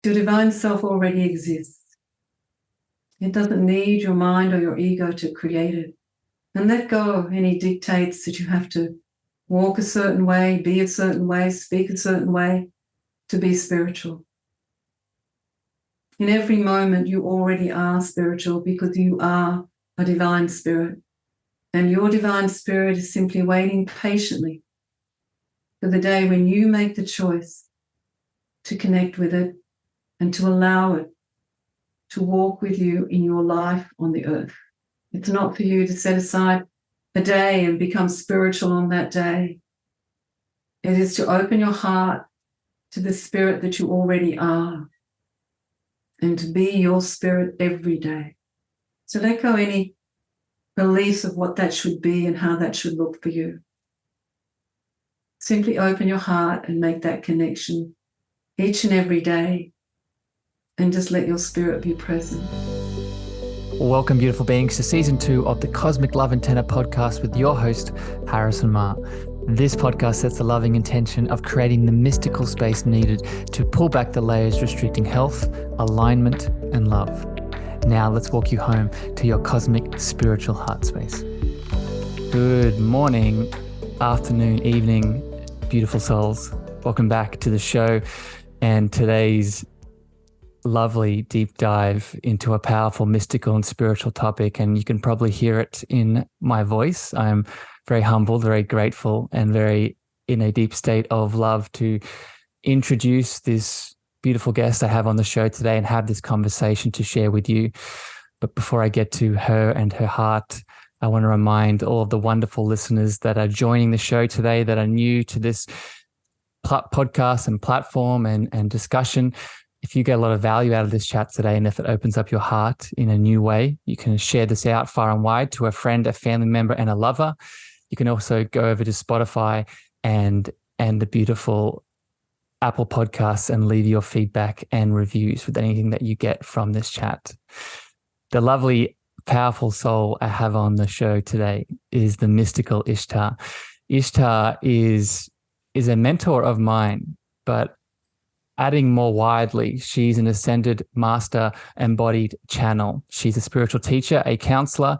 Your divine self already exists. It doesn't need your mind or your ego to create it. And let go of any dictates that you have to walk a certain way, be a certain way, speak a certain way to be spiritual. In every moment, you already are spiritual because you are a divine spirit. And your divine spirit is simply waiting patiently for the day when you make the choice to connect with it and to allow it to walk with you in your life on the earth. It's not for you to set aside a day and become spiritual on that day. It is to open your heart to the spirit that you already are and to be your spirit every day. So let go any beliefs of what that should be and how that should look for you. Simply open your heart and make that connection each and every day and just let your spirit be present. Welcome, beautiful beings, to season 2 of the Cosmic Love Antenna podcast with your host, Harrison Ma. This podcast sets the loving intention of creating the mystical space needed to pull back the layers restricting health, alignment, and love. Now let's walk you home to your cosmic spiritual heart space. Good morning, afternoon, evening, beautiful souls. Welcome back to the show and today's lovely deep dive into a powerful mystical and spiritual topic. And you can probably hear it in my voice. I'm very humbled, very grateful, and very in a deep state of love to introduce this beautiful guest I have on the show today and have this conversation to share with you. But before I get to her and her heart, I want to remind all of the wonderful listeners that are joining the show today that are new to this podcast and platform and discussion. If you get a lot of value out of this chat today, and if it opens up your heart in a new way, you can share this out far and wide to a friend, a family member, and a lover. You can also go over to Spotify and the beautiful Apple Podcasts and leave your feedback and reviews with anything that you get from this chat. The lovely, powerful soul I have on the show today is the mystical Ishtar. Ishtar is a mentor of mine, but adding more widely, she's an ascended master embodied channel. She's a spiritual teacher, a counselor,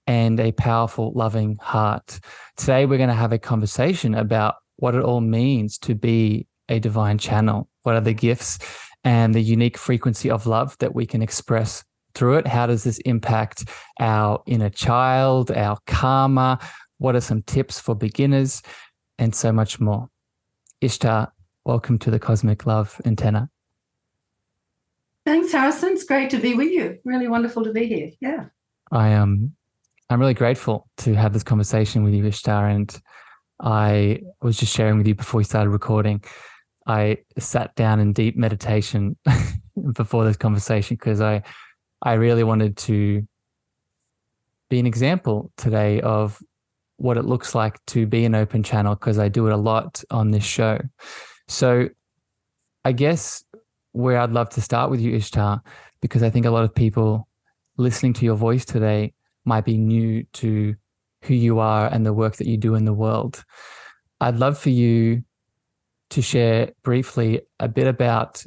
and a powerful, loving heart. Today, we're going to have a conversation about what it all means to be a divine channel. What are the gifts and the unique frequency of love that we can express through it? How does this impact our inner child, our karma? What are some tips for beginners? And so much more. Ishtar, welcome to the Cosmic Love Antenna. Thanks, Harrison. It's great to be with you. Really wonderful to be here. Yeah. I'm really grateful to have this conversation with you, Ishtar. And I was just sharing with you before we started recording, I sat down in deep meditation before this conversation because I really wanted to be an example today of what it looks like to be an open channel, because I do it a lot on this show. So I guess where I'd love to start with you, Ishtar, because I think a lot of people listening to your voice today might be new to who you are and the work that you do in the world. I'd love for you to share briefly a bit about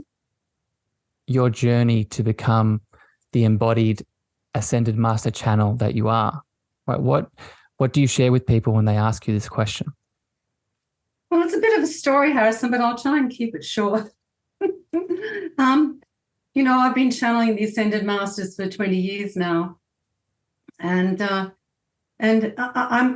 your journey to become the embodied ascended master channel that you are. Right? What do you share with people when they ask you this question? Well, it's a bit of a story, Harrison, but I'll try and keep it short. I've been channeling the Ascended Masters for 20 years now. And I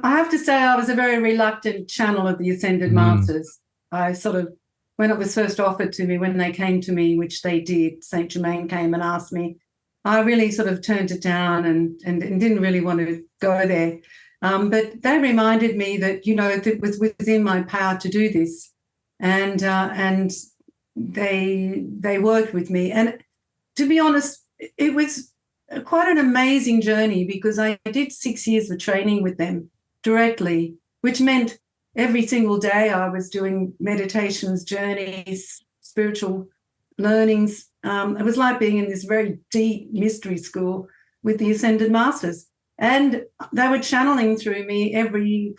have to say I was a very reluctant channel of the Ascended Masters. I sort of, when it was first offered to me, when they came to me, which they did, Saint Germain came and asked me, I really sort of turned it down and didn't really want to go there. But they reminded me that, it was within my power to do this. And they worked with me. And to be honest, it was quite an amazing journey because I did 6 years of training with them directly, which meant every single day I was doing meditations, journeys, spiritual learnings. It was like being in this very deep mystery school with the Ascended Masters. And they were channeling through me every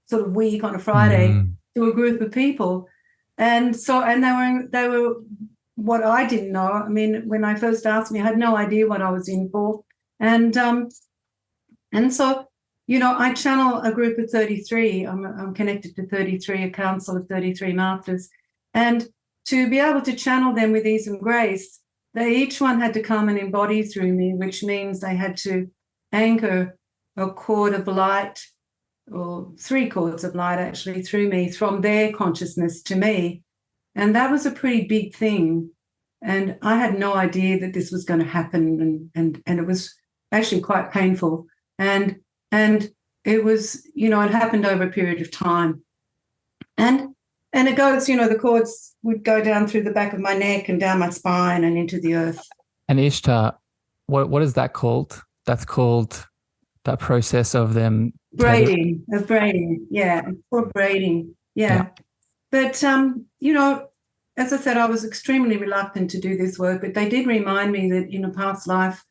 sort of week on a Friday to a group of people. And they were what I didn't know. I mean, when I first asked me, I had no idea what I was in for. And so, I channel a group of 33. I'm connected to 33, a council of 33 masters. And to be able to channel them with ease and grace, they each one had to come and embody through me, which means they had to anchor a cord of light, or 3 cords of light actually, through me, from their consciousness to me. And that was a pretty big thing. And I had no idea that this was going to happen. And it was actually quite painful. And it was, it happened over a period of time. And it goes, the cords would go down through the back of my neck and down my spine and into the earth. And Ishtar, what is that called? That's called that process of them braiding. Yeah, for braiding. Yeah. But as I said, I was extremely reluctant to do this work, but they did remind me that in a past life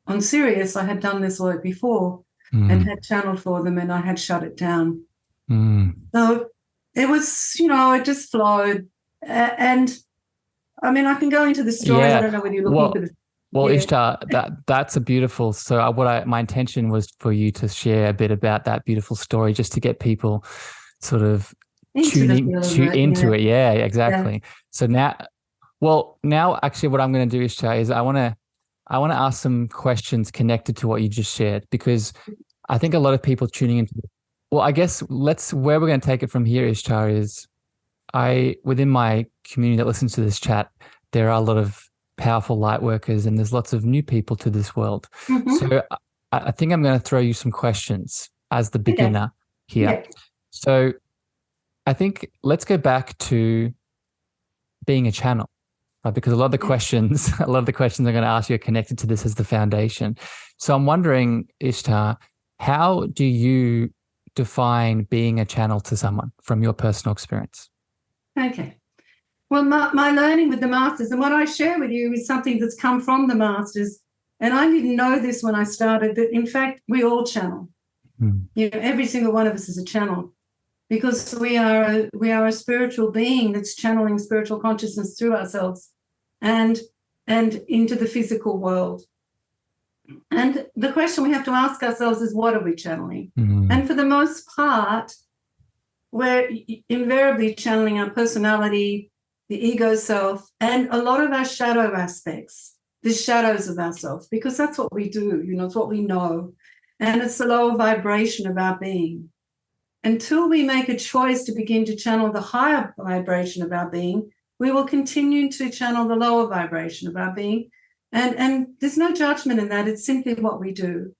on Sirius, I had done this work before and had channeled for them, and I had shut it down. So it was, it just flowed. And I mean, I can go into the story. I don't know whether you're looking for the. Well, Ishtar, that's a beautiful. So my intention was for you to share a bit about that beautiful story, just to get people sort of tuning into it. Yeah, exactly. Yeah. So now actually what I'm going to do, Ishtar, is I want to ask some questions connected to what you just shared, because I think a lot of people tuning into this. Well, I guess where we're going to take it from here, Ishtar, is within my community that listens to this chat, there are a lot of powerful light workers, and there's lots of new people to this world. So I think I'm going to throw you some questions as the beginner here. Yeah. So I think let's go back to being a channel, right? Because a lot of the questions I'm going to ask you are connected to this as the foundation. So I'm wondering, Ishtar, how do you define being a channel to someone from your personal experience? Okay. Well, my learning with the masters, and what I share with you, is something that's come from the masters. And I didn't know this when I started, that in fact, we all channel. Every single one of us is a channel, because we are a spiritual being that's channeling spiritual consciousness through ourselves and into the physical world. And the question we have to ask ourselves is, what are we channeling? And for the most part, we're invariably channeling our personality, the ego self, and a lot of our shadow aspects, the shadows of ourselves, because that's what we do, it's what we know. And it's the lower vibration of our being. Until we make a choice to begin to channel the higher vibration of our being, we will continue to channel the lower vibration of our being. And there's no judgment in that. It's simply what we do.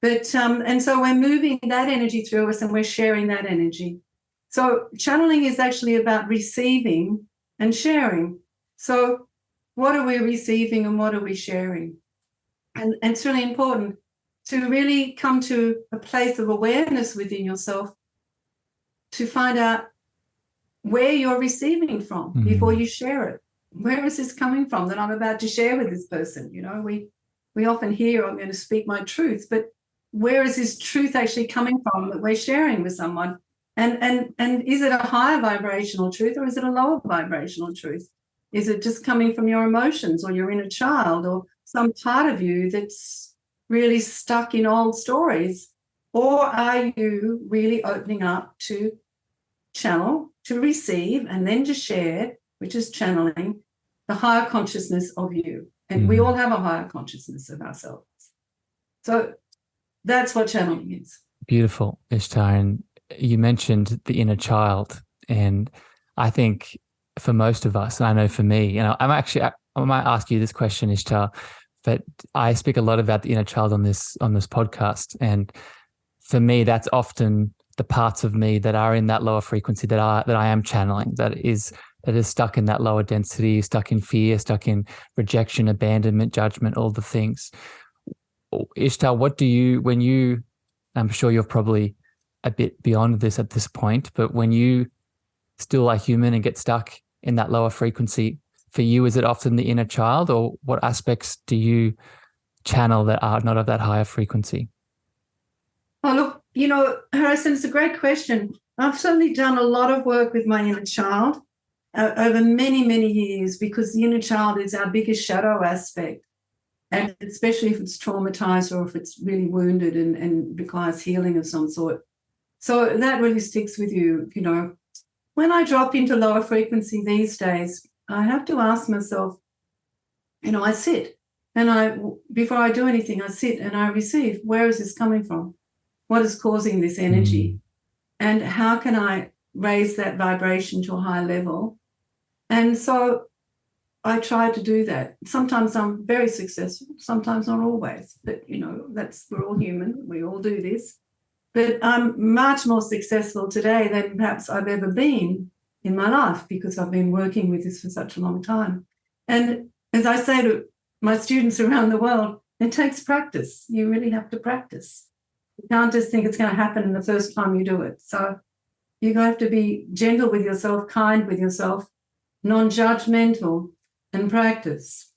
But and so we're moving that energy through us, and we're sharing that energy. So channeling is actually about receiving and sharing. So what are we receiving and what are we sharing? And it's really important to really come to a place of awareness within yourself to find out where you're receiving from before you share it. Where is this coming from that I'm about to share with this person? We often hear, I'm going to speak my truth, but where is this truth actually coming from that we're sharing with someone? And is it a higher vibrational truth, or is it a lower vibrational truth? Is it just coming from your emotions or your inner child or some part of you that's really stuck in old stories? Or are you really opening up to channel, to receive, and then to share, which is channeling the higher consciousness of you? And we all have a higher consciousness of ourselves. So that's what channeling is. Beautiful, Ishtar. And you mentioned the inner child. And I think for most of us, and I know for me, I might ask you this question, Ishtar, but I speak a lot about the inner child on this podcast. And for me, that's often the parts of me that are in that lower frequency that I am channeling, that is stuck in that lower density, stuck in fear, stuck in rejection, abandonment, judgment, all the things. Ishtar, I'm sure you're probably a bit beyond this at this point, but when you still are human and get stuck in that lower frequency, for you, is it often the inner child, or what aspects do you channel that are not of that higher frequency? Oh, look, Harrison, it's a great question. I've certainly done a lot of work with my inner child. over many, many years, because the inner child is our biggest shadow aspect. And especially if it's traumatized or if it's really wounded and requires healing of some sort. So that really sticks with you, you know. When I drop into lower frequency these days, I have to ask myself, you know, I sit and before I do anything, I sit and I receive. Where is this coming from? What is causing this energy? And how can I raise that vibration to a high level? And so I try to do that. Sometimes I'm very successful, sometimes not always, but you know, we're all human, we all do this. But I'm much more successful today than perhaps I've ever been in my life, because I've been working with this for such a long time. And as I say to my students around the world, it takes practice. You really have to practice. You can't just think it's going to happen the first time you do it. So you have to be gentle with yourself, kind with yourself, non-judgmental, and practice.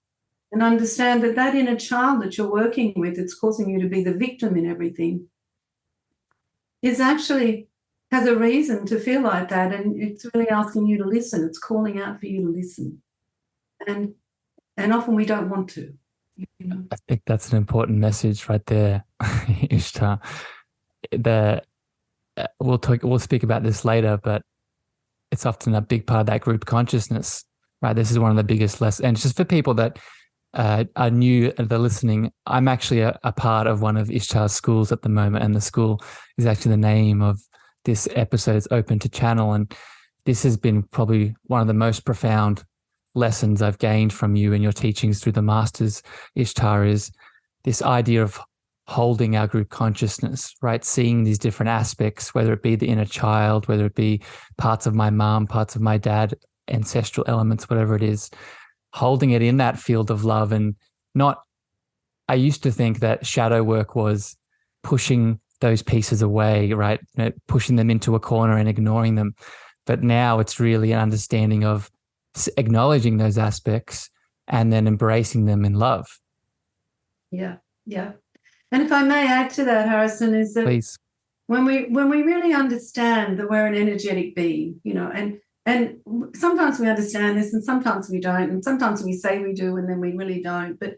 And understand that that inner child that you're working with, it's causing you to be the victim in everything, is actually has a reason to feel like that, and it's really asking you to listen. It's calling out for you to listen, and often we don't want to. You know? I think that's an important message right there, Ishtar. We'll speak about this later, but it's often a big part of that group consciousness, right? This is one of the biggest lessons, and just for people that are new, they're listening, I'm actually a part of one of Ishtar's schools at the moment, and the school is actually the name of this episode. It's Open to Channel, and this has been probably one of the most profound lessons I've gained from you and your teachings through the Masters, Ishtar, is this idea of holding our group consciousness, right? Seeing these different aspects, whether it be the inner child, whether it be parts of my mom, parts of my dad, ancestral elements, whatever it is, holding it in that field of love. And not, I used to think that shadow work was pushing those pieces away, right? You know, pushing them into a corner and ignoring them. But now it's really an understanding of acknowledging those aspects and then embracing them in love. Yeah, yeah. And if I may add to that, Harrison, is that Please. When we really understand that we're an energetic being, you know, and sometimes we understand this and sometimes we don't, and sometimes we say we do and then we really don't. But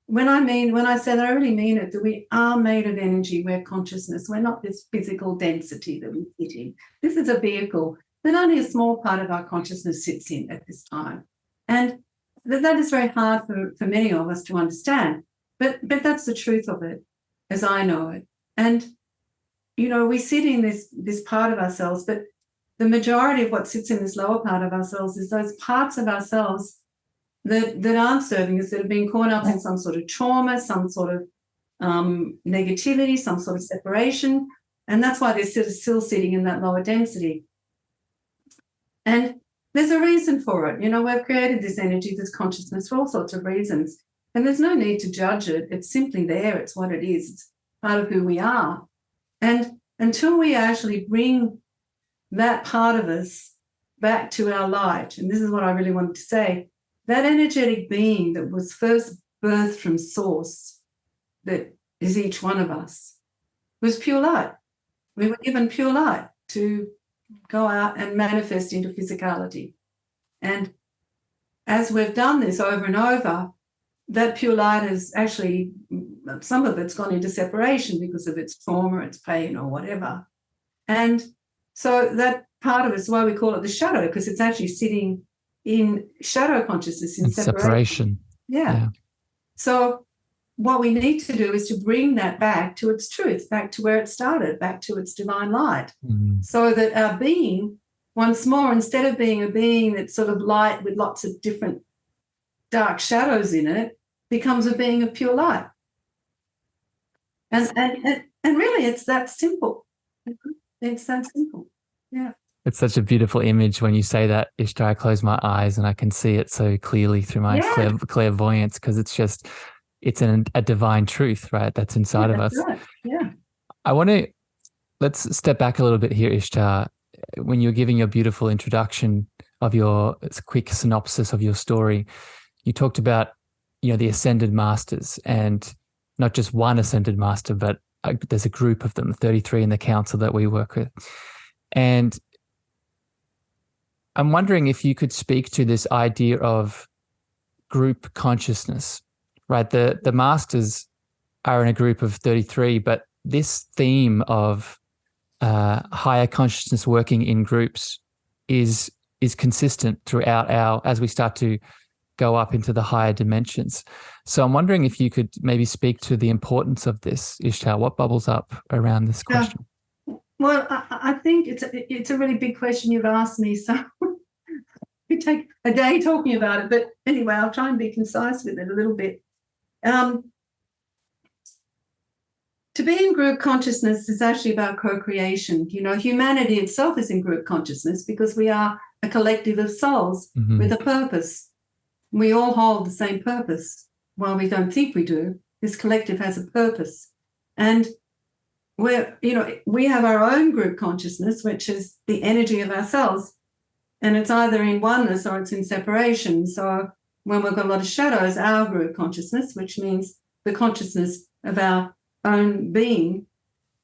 when I say that, I really mean it, that we are made of energy. We're consciousness. We're not this physical density that we sit in. This is a vehicle that only a small part of our consciousness sits in at this time. And that is very hard for many of us to understand. But that's the truth of it, as I know it. And, you know, we sit in this part of ourselves, but the majority of what sits in this lower part of ourselves is those parts of ourselves that aren't serving us, that have been caught up in some sort of trauma, some sort of negativity, some sort of separation. And that's why they're still sitting in that lower density. And there's a reason for it. You know, we've created this energy, this consciousness for all sorts of reasons. And there's no need to judge it. It's simply there. It's what it is. It's part of who we are. And until we actually bring that part of us back to our light, and this is what I really wanted to say, that energetic being that was first birthed from source, that is each one of us, was pure light. We were given pure light to go out and manifest into physicality. And as we've done this over and over, that pure light has actually, some of it's gone into separation because of its trauma, its pain, or whatever. And so that part of it is why we call it the shadow, because it's actually sitting in shadow consciousness, in separation. Yeah. So what we need to do is to bring that back to its truth, back to where it started, back to its divine light, so that our being, once more, instead of being a being that's sort of light with lots of different dark shadows in it, becomes a being of pure light. And really, it's that simple. It's that simple. Yeah. It's such a beautiful image when you say that, Ishtar. I close my eyes and I can see it so clearly through my clairvoyance, because it's a divine truth, right? That's inside of us. Right. Yeah. Let's step back a little bit here, Ishtar. When you're giving your beautiful introduction of it's a quick synopsis of your story, you talked about, you know, the ascended masters, and not just one ascended master, but there's a group of them, 33 in the council that we work with. And I'm wondering if you could speak to this idea of group consciousness, right? The masters are in a group of 33, but this theme of higher consciousness working in groups is consistent throughout as we start to go up into the higher dimensions. So I'm wondering if you could maybe speak to the importance of this, Ishtar. What bubbles up around this question? Well, I think it's a really big question you've asked me, so we take a day talking about it. But anyway, I'll try and be concise with it a little bit. To be in group consciousness is actually about co-creation. Humanity itself is in group consciousness because we are a collective of souls with a purpose. We all hold the same purpose. While we don't think we do, this collective has a purpose. And we have our own group consciousness, which is the energy of ourselves. And it's either in oneness or it's in separation. So when we've got a lot of shadows, our group consciousness, which means the consciousness of our own being,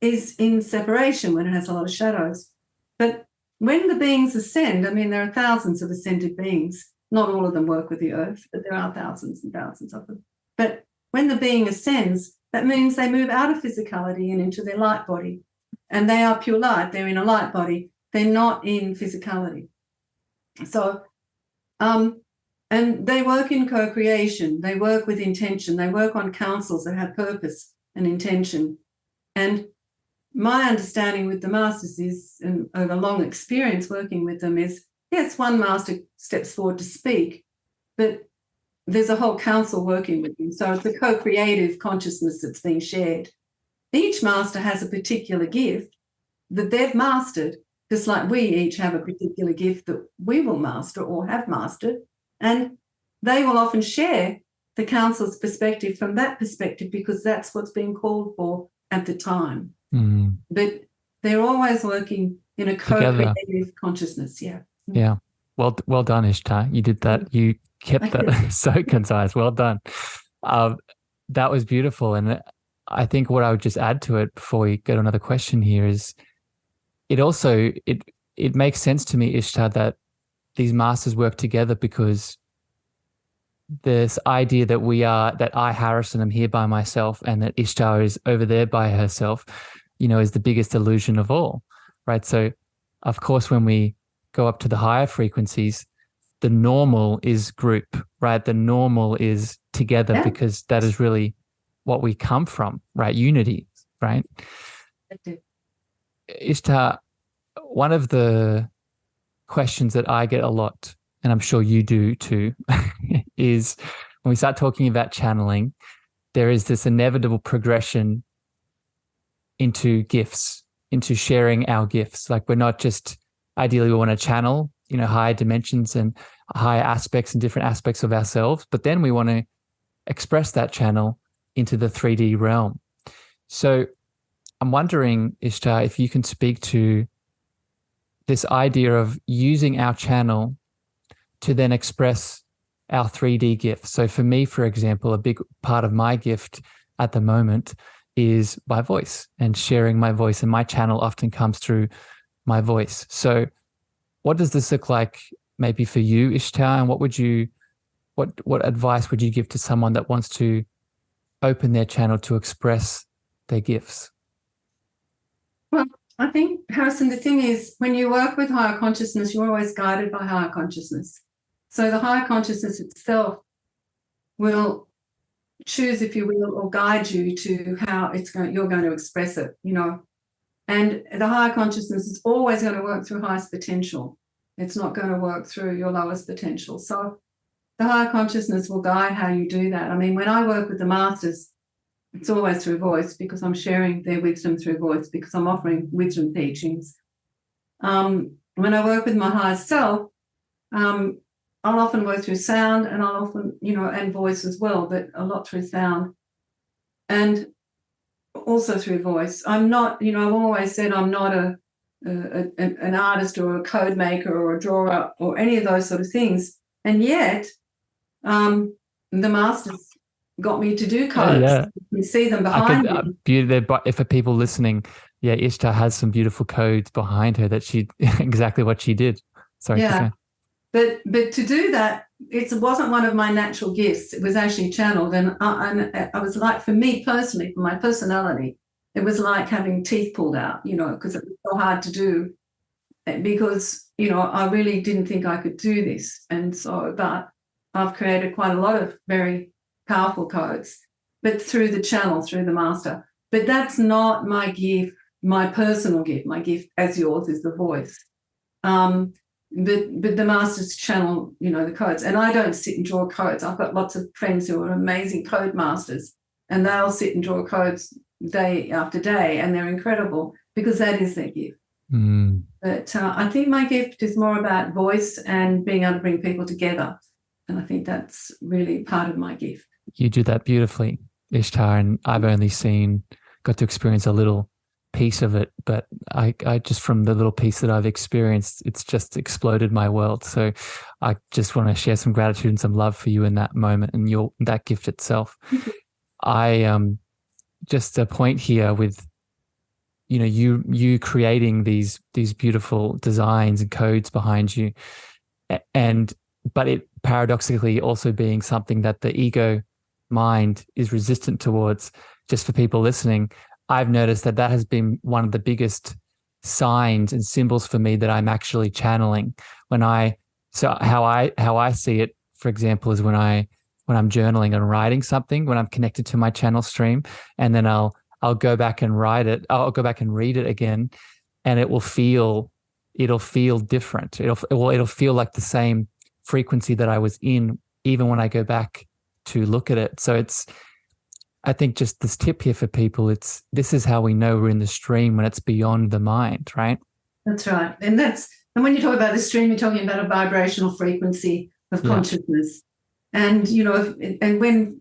is in separation when it has a lot of shadows. But when the beings ascend, there are thousands of ascended beings. Not all of them work with the earth, but there are thousands and thousands of them. But when the being ascends, that means they move out of physicality and into their light body. And they are pure light. They're in a light body. They're not in physicality. So, and they work in co-creation. They work with intention. They work on councils that have purpose and intention. And my understanding with the masters is, and over long experience working with them, is yes, one master steps forward to speak, but there's a whole council working with them. So it's a co-creative consciousness that's being shared. Each master has a particular gift that they've mastered, just like we each have a particular gift that we will master or have mastered. And they will often share the council's perspective from that perspective because that's what's being called for at the time. But they're always working in a co-creative consciousness. Yeah. Well done, Ishtar. You did that. You kept that so concise. Well done. That was beautiful. And I think what I would just add to it before we go to another question here is it makes sense to me, Ishtar, that these masters work together because this idea that I, Harrison, am here by myself and that Ishtar is over there by herself, is the biggest illusion of all, right? So, of course, when we go up to the higher frequencies, the normal is group, right? The normal is together because that is really what we come from, right? Unity, right? Ishtar, one of the questions that I get a lot, and I'm sure you do too, is when we start talking about channeling, there is this inevitable progression into gifts, into sharing our gifts. Like we're not just, ideally we want to channel, higher dimensions and higher aspects and different aspects of ourselves, but then we want to express that channel into the 3D realm. So I'm wondering, Ishtar, if you can speak to this idea of using our channel to then express our 3D gifts. So for me, for example, a big part of my gift at the moment is my voice and sharing my voice, and my channel often comes through my voice. So what does this look like maybe for you, Ishtar, and what advice would you give to someone that wants to open their channel to express their gifts? Well, I think, Harrison, the thing is, when you work with higher consciousness, you're always guided by higher consciousness. So the higher consciousness itself will choose, if you will, or guide you to how you're going to express it, And the higher consciousness is always going to work through highest potential. It's not going to work through your lowest potential. So the higher consciousness will guide how you do that. When I work with the masters, it's always through voice because I'm sharing their wisdom through voice because I'm offering wisdom teachings. When I work with my higher self, I'll often work through sound and I'll often, and voice as well, but a lot through sound and also through voice. I'm not, I've always said I'm not an artist or a code maker or a drawer or any of those sort of things. And yet the masters got me to do codes. Yeah. You see them behind me. For people listening, Ishtar has some beautiful codes behind her that she exactly what she did. Sorry. Yeah. But to do that, it wasn't one of my natural gifts. It was actually channeled, and I was like, for me personally, for my personality, it was like having teeth pulled out, because it was so hard to do, because I really didn't think I could do this, and so but I've created quite a lot of very powerful codes, but through the channel, through the master. But that's not my gift, my personal gift. My gift, as yours, is the voice. But the masters channel, the codes. And I don't sit and draw codes. I've got lots of friends who are amazing code masters, and they'll sit and draw codes day after day, and they're incredible because that is their gift. But I think my gift is more about voice and being able to bring people together. And I think that's really part of my gift. You do that beautifully, Ishtar, and I've only got to experience a little piece of it, but I just, from the little piece that I've experienced, it's just exploded my world. So I just want to share some gratitude and some love for you in that moment and that gift itself. I just a point here with you creating these beautiful designs and codes behind you, but it paradoxically also being something that the ego mind is resistant towards. Just for people listening, I've noticed that has been one of the biggest signs and symbols for me that I'm actually channeling. So how I see it, for example, is when I'm journaling and writing something, when I'm connected to my channel stream, and then I'll go back and write it. I'll go back and read it again, and it'll feel different. It'll feel like the same frequency that I was in, even when I go back to look at it. So I think just this tip here for people, this is how we know we're in the stream, when it's beyond the mind, right? That's right. And when you talk about the stream, you're talking about a vibrational frequency of consciousness. And, when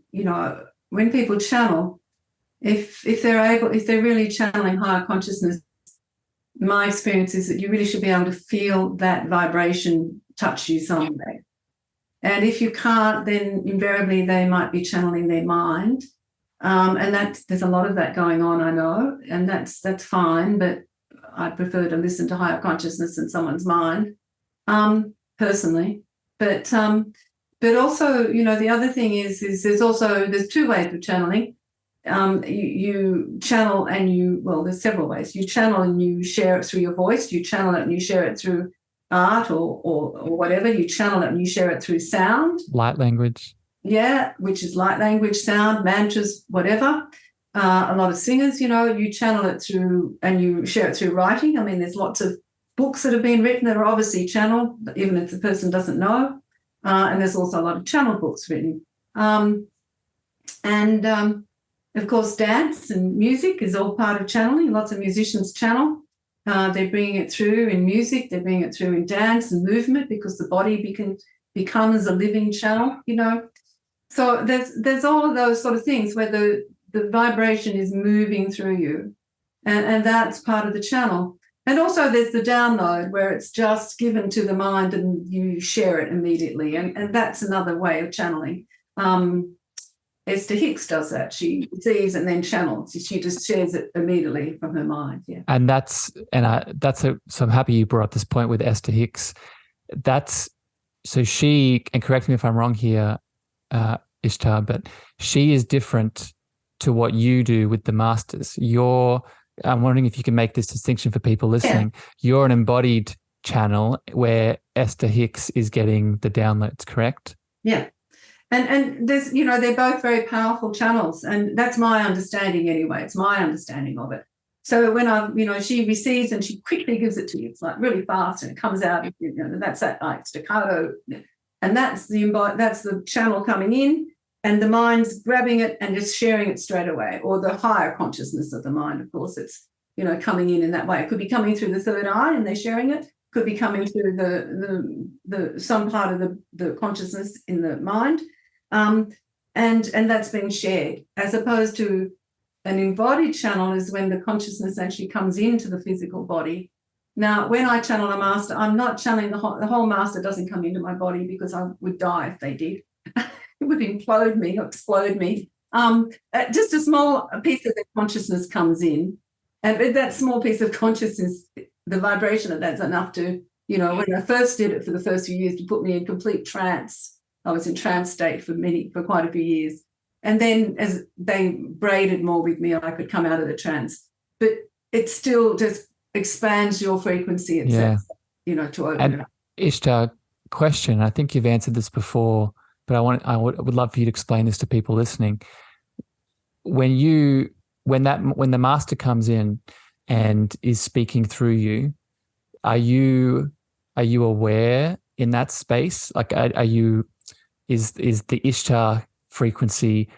people channel, if they're really channeling higher consciousness, my experience is that you really should be able to feel that vibration touch you someday. And if you can't, then invariably they might be channeling their mind. And there's a lot of that going on, I know, and that's fine, but I prefer to listen to higher consciousness in someone's mind, personally. But also, the other thing is there's two ways of channeling. You channel and there's several ways. You channel and you share it through your voice. You channel it and you share it through art or whatever. You channel it and you share it through sound. Light language. Yeah, which is light language, sound, mantras, whatever. A lot of singers, you channel it through and you share it through writing. I mean, there's lots of books that have been written that are obviously channeled, even if the person doesn't know. And there's also a lot of channel books written. Of course, dance and music is all part of channeling. Lots of musicians channel. They're bringing it through in music. They're bringing it through in dance and movement, because the body becomes a living channel, So there's all of those sort of things where the vibration is moving through you, and that's part of the channel. And also there's the download, where it's just given to the mind and you share it immediately, and that's another way of channeling. Esther Hicks does that. She sees and then channels. She just shares it immediately from her mind. Yeah. And so I'm happy you brought up this point with Esther Hicks. So she, and correct me if I'm wrong here, Ishtar, but she is different to what you do with the masters. I'm wondering if you can make this distinction for people listening. Yeah. You're an embodied channel where Esther Hicks is getting the downloads, correct? Yeah. And there's, they're both very powerful channels, and that's my understanding anyway. It's my understanding of it. So when she receives and she quickly gives it to you, it's like really fast and it comes out, that's that like staccato, and that's the channel coming in, and the mind's grabbing it and just sharing it straight away, or the higher consciousness of the mind, of course, it's, coming in that way. It could be coming through the third eye and they're sharing it. Could be coming through the some part of the consciousness in the mind. And that's being shared, as opposed to an embodied channel is when the consciousness actually comes into the physical body. Now, when I channel a master, I'm not channeling the whole master doesn't come into my body, because I would die if they did. It would implode me or explode me. Just a small piece of the consciousness comes in, and that small piece of consciousness, the vibration of that's enough to You know, when I first did it for the first few years, to put me in complete trance. I was in trance state for quite a few years. And then as they braided more with me, I could come out of the trance. But it still just expands your frequency itself, you know, to open it up. Ishtar, question, I think you've answered this before, but I would love for you to explain this to people listening. When the master comes in and is speaking through you, are you aware in that space? Like, is the Ishtar frequency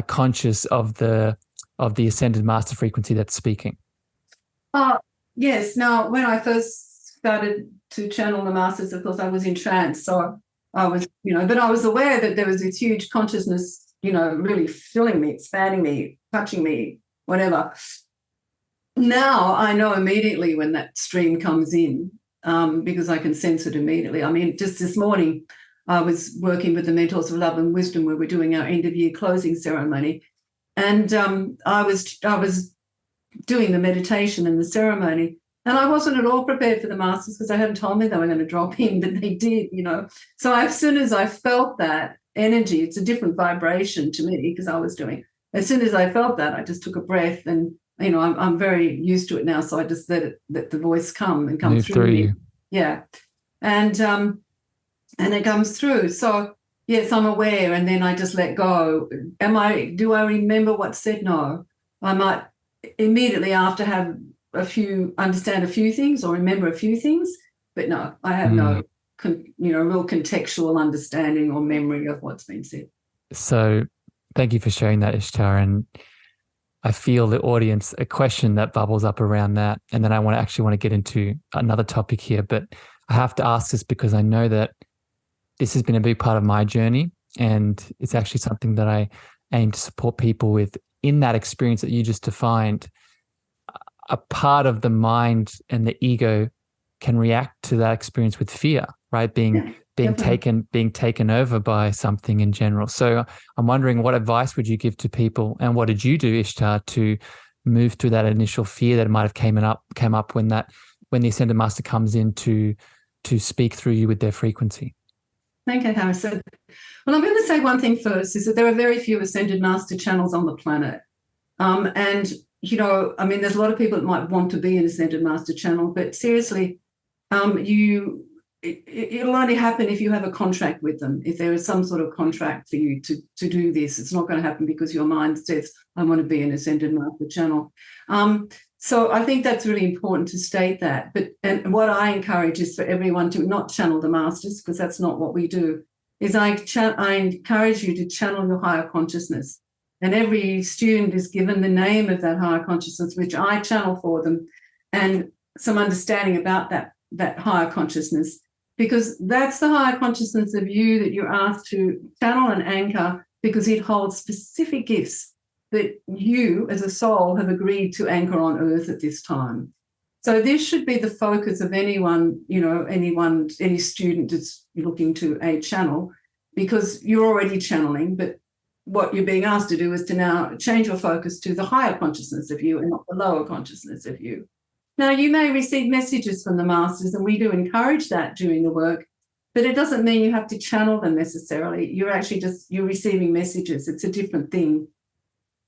conscious of the ascended master frequency that's speaking? Yes. Now, when I first started to channel the masters, of course, I was in trance, so I was, you know, but I was aware that there was this huge consciousness, you know, really filling me, expanding me, touching me, whatever. Now I know immediately when that stream comes in, because I can sense it immediately. I mean, just this morning, I was working with the Mentors of Love and Wisdom where we're doing our end of year closing ceremony, and I was doing the meditation and the ceremony, and I wasn't at all prepared for the masters because they hadn't told me they were going to drop in, but they did, you know. So as soon as I felt that energy, it's a different vibration to me because I was doing. As soon as I felt that, I just took a breath, and you know, I'm very used to it now, so I just let the voice come through me. Yeah, and it comes through. So yes, I'm aware, and then I just let go. Do I remember what's said? No. I might immediately after understand a few things or remember a few things, but no, I have no real contextual understanding or memory of what's been said. So thank you for sharing that, Ishtar. And I feel the audience, a question that bubbles up around that, and then I want to get into another topic here, but I have to ask this because I know that this has been a big part of my journey, and it's actually something that I aim to support people with. In that experience that you just defined, a part of the mind and the ego can react to that experience with fear, right? Being taken over by something in general. So I'm wondering, what advice would you give to people, and what did you do, Ishtar, to move through that initial fear that might have came up when the Ascended Master comes in to speak through you with their frequency? Thank you, Harrison. Well, I'm going to say one thing first, is that there are very few Ascended Master channels on the planet. And, you know, I mean, there's a lot of people that might want to be an Ascended Master channel, but seriously, it'll only happen if you have a contract with them. If there is some sort of contract for you to do this, it's not going to happen because your mind says, I want to be an Ascended Master channel. So I think that's really important to state that. And what I encourage is for everyone to not channel the masters, because that's not what we do, is I encourage you to channel your higher consciousness. And every student is given the name of that higher consciousness, which I channel for them, and some understanding about that higher consciousness, because that's the higher consciousness of you that you're asked to channel and anchor, because it holds specific gifts that you as a soul have agreed to anchor on earth at this time. So this should be the focus of anyone, any student that's looking to a channel, because you're already channeling, but what you're being asked to do is to now change your focus to the higher consciousness of you and not the lower consciousness of you. Now, you may receive messages from the masters, and we do encourage that during the work, but it doesn't mean you have to channel them necessarily. You're receiving messages. It's a different thing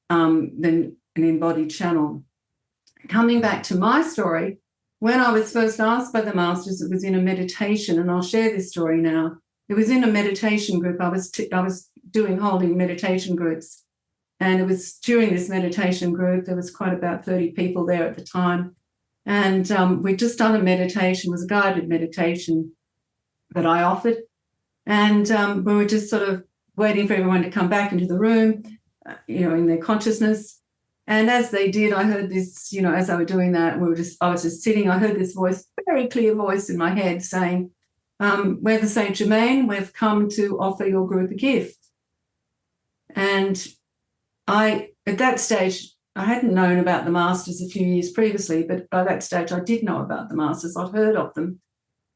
than an embodied channel. Coming back to my story, when I was first asked by the masters, it was in a meditation, and I'll share this story now. It was in a meditation group. I was holding meditation groups, and it was during this meditation group, there was quite about 30 people there at the time, and we'd just done a meditation. It was a guided meditation that I offered, and we were just sort of waiting for everyone to come back into the room, in their consciousness. And as they did, I heard this, as they were doing that, I was just sitting, I heard this voice, very clear voice in my head saying, we're the Saint Germain, we've come to offer your group a gift. And at that stage, I hadn't known about the masters a few years previously, but by that stage I did know about the masters. I'd heard of them.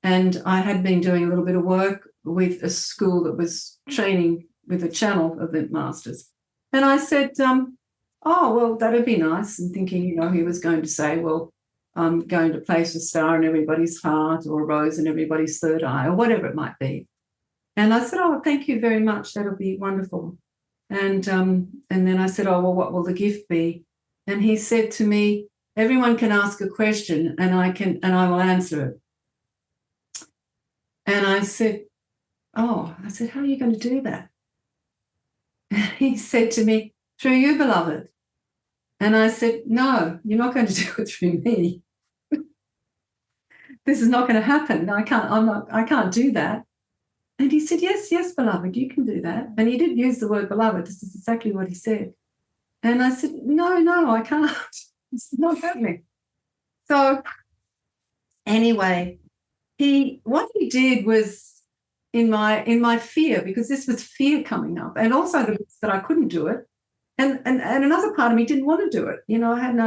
And I had been doing a little bit of work with a school that was training with a channel of the masters. And I said, oh, well, that'd be nice. And thinking, he was going to say, well, going to place a star in everybody's heart or a rose in everybody's third eye or whatever it might be. And I said, oh, thank you very much. That'll be wonderful. And then I said, oh, well, what will the gift be? And he said to me, everyone can ask a question and I will answer it. And I said, how are you going to do that? And he said to me, through you, beloved. And I said, no, you're not going to do it through me. This is not going to happen. I can't do that. And he said, yes, beloved, you can do that. And he did use the word beloved. This is exactly what he said. And I said, no, I can't. This is not happening. So anyway, what he did was in my fear, because this was fear coming up, and also that I couldn't do it. And another part of me didn't want to do it. I had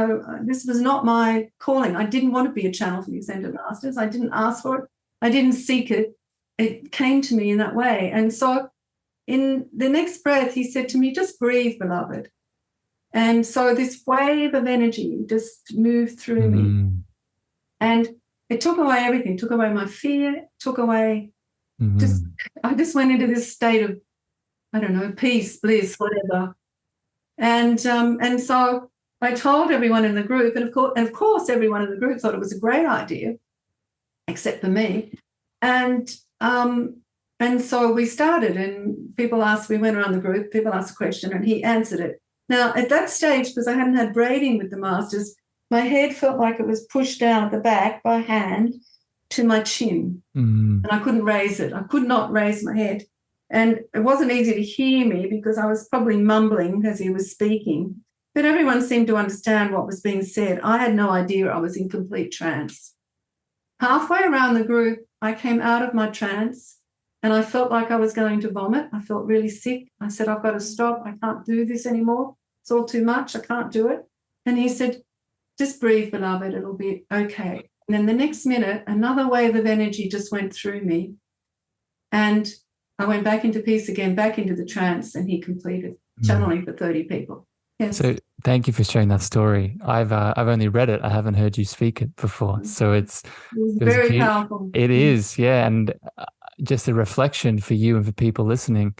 this was not my calling. I didn't want to be a channel for the Ascended Masters. I didn't ask for it. I didn't seek it. It came to me in that way. And so in the next breath, he said to me, just breathe, beloved. And so this wave of energy just moved through me. And it took away everything, took away my fear, took away I just went into this state of, I don't know, peace, bliss, whatever. And so I told everyone in the group, and of course everyone in the group thought it was a great idea, except for me. And so we started, and we went around the group, people asked a question, and he answered it. Now, at that stage, because I hadn't had braiding with the masters, my head felt like it was pushed down at the back by hand to my chin, and I couldn't raise it. I could not raise my head. And it wasn't easy to hear me because I was probably mumbling as he was speaking, but everyone seemed to understand what was being said. I had no idea I was in complete trance. Halfway around the group, I came out of my trance and I felt like I was going to vomit. I felt really sick. I said, I've got to stop. I can't do this anymore. It's all too much. I can't do it. And he said, just breathe, beloved. It'll be okay. And then the next minute, another wave of energy just went through me. And I went back into peace again, back into the trance, and he completed channeling for 30 people. Yes. So thank you for sharing that story. I've only read it. I haven't heard you speak it before. So it was very powerful. It is, yeah. And just a reflection for you and for people listening.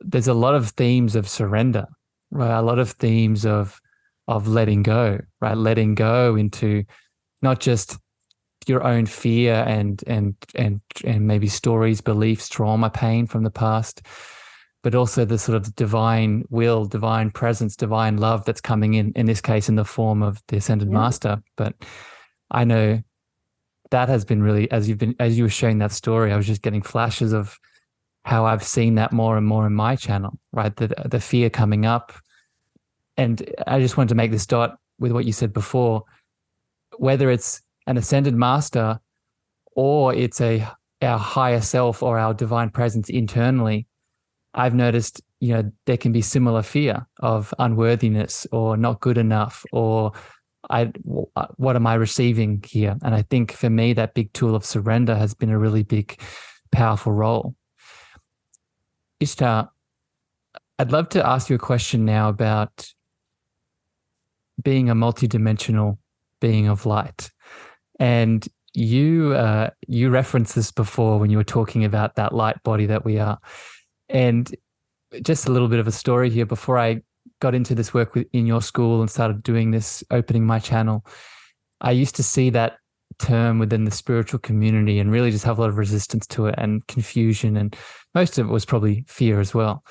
There's a lot of themes of surrender, right? A lot of themes of letting go, right? Letting go into not just your own fear and maybe stories, beliefs, trauma, pain from the past, but also the sort of divine will, divine presence, divine love that's coming in this case, in the form of the Ascended Master. But I know that has been really, as you were sharing that story, I was just getting flashes of how I've seen that more and more in my channel, right? The fear coming up. And I just wanted to make this dot with what you said before, whether it's an Ascended Master or it's our higher self or our divine presence internally, I've noticed, there can be similar fear of unworthiness or not good enough, or what am I receiving here? And I think for me, that big tool of surrender has been a really big, powerful role. Ishtar, I'd love to ask you a question now about being a multidimensional being of light. And you referenced this before when you were talking about that light body that we are. And just a little bit of a story here before I got into this work in your school and started doing this, opening my channel. I used to see that term within the spiritual community and really just have a lot of resistance to it and confusion. And most of it was probably fear as well.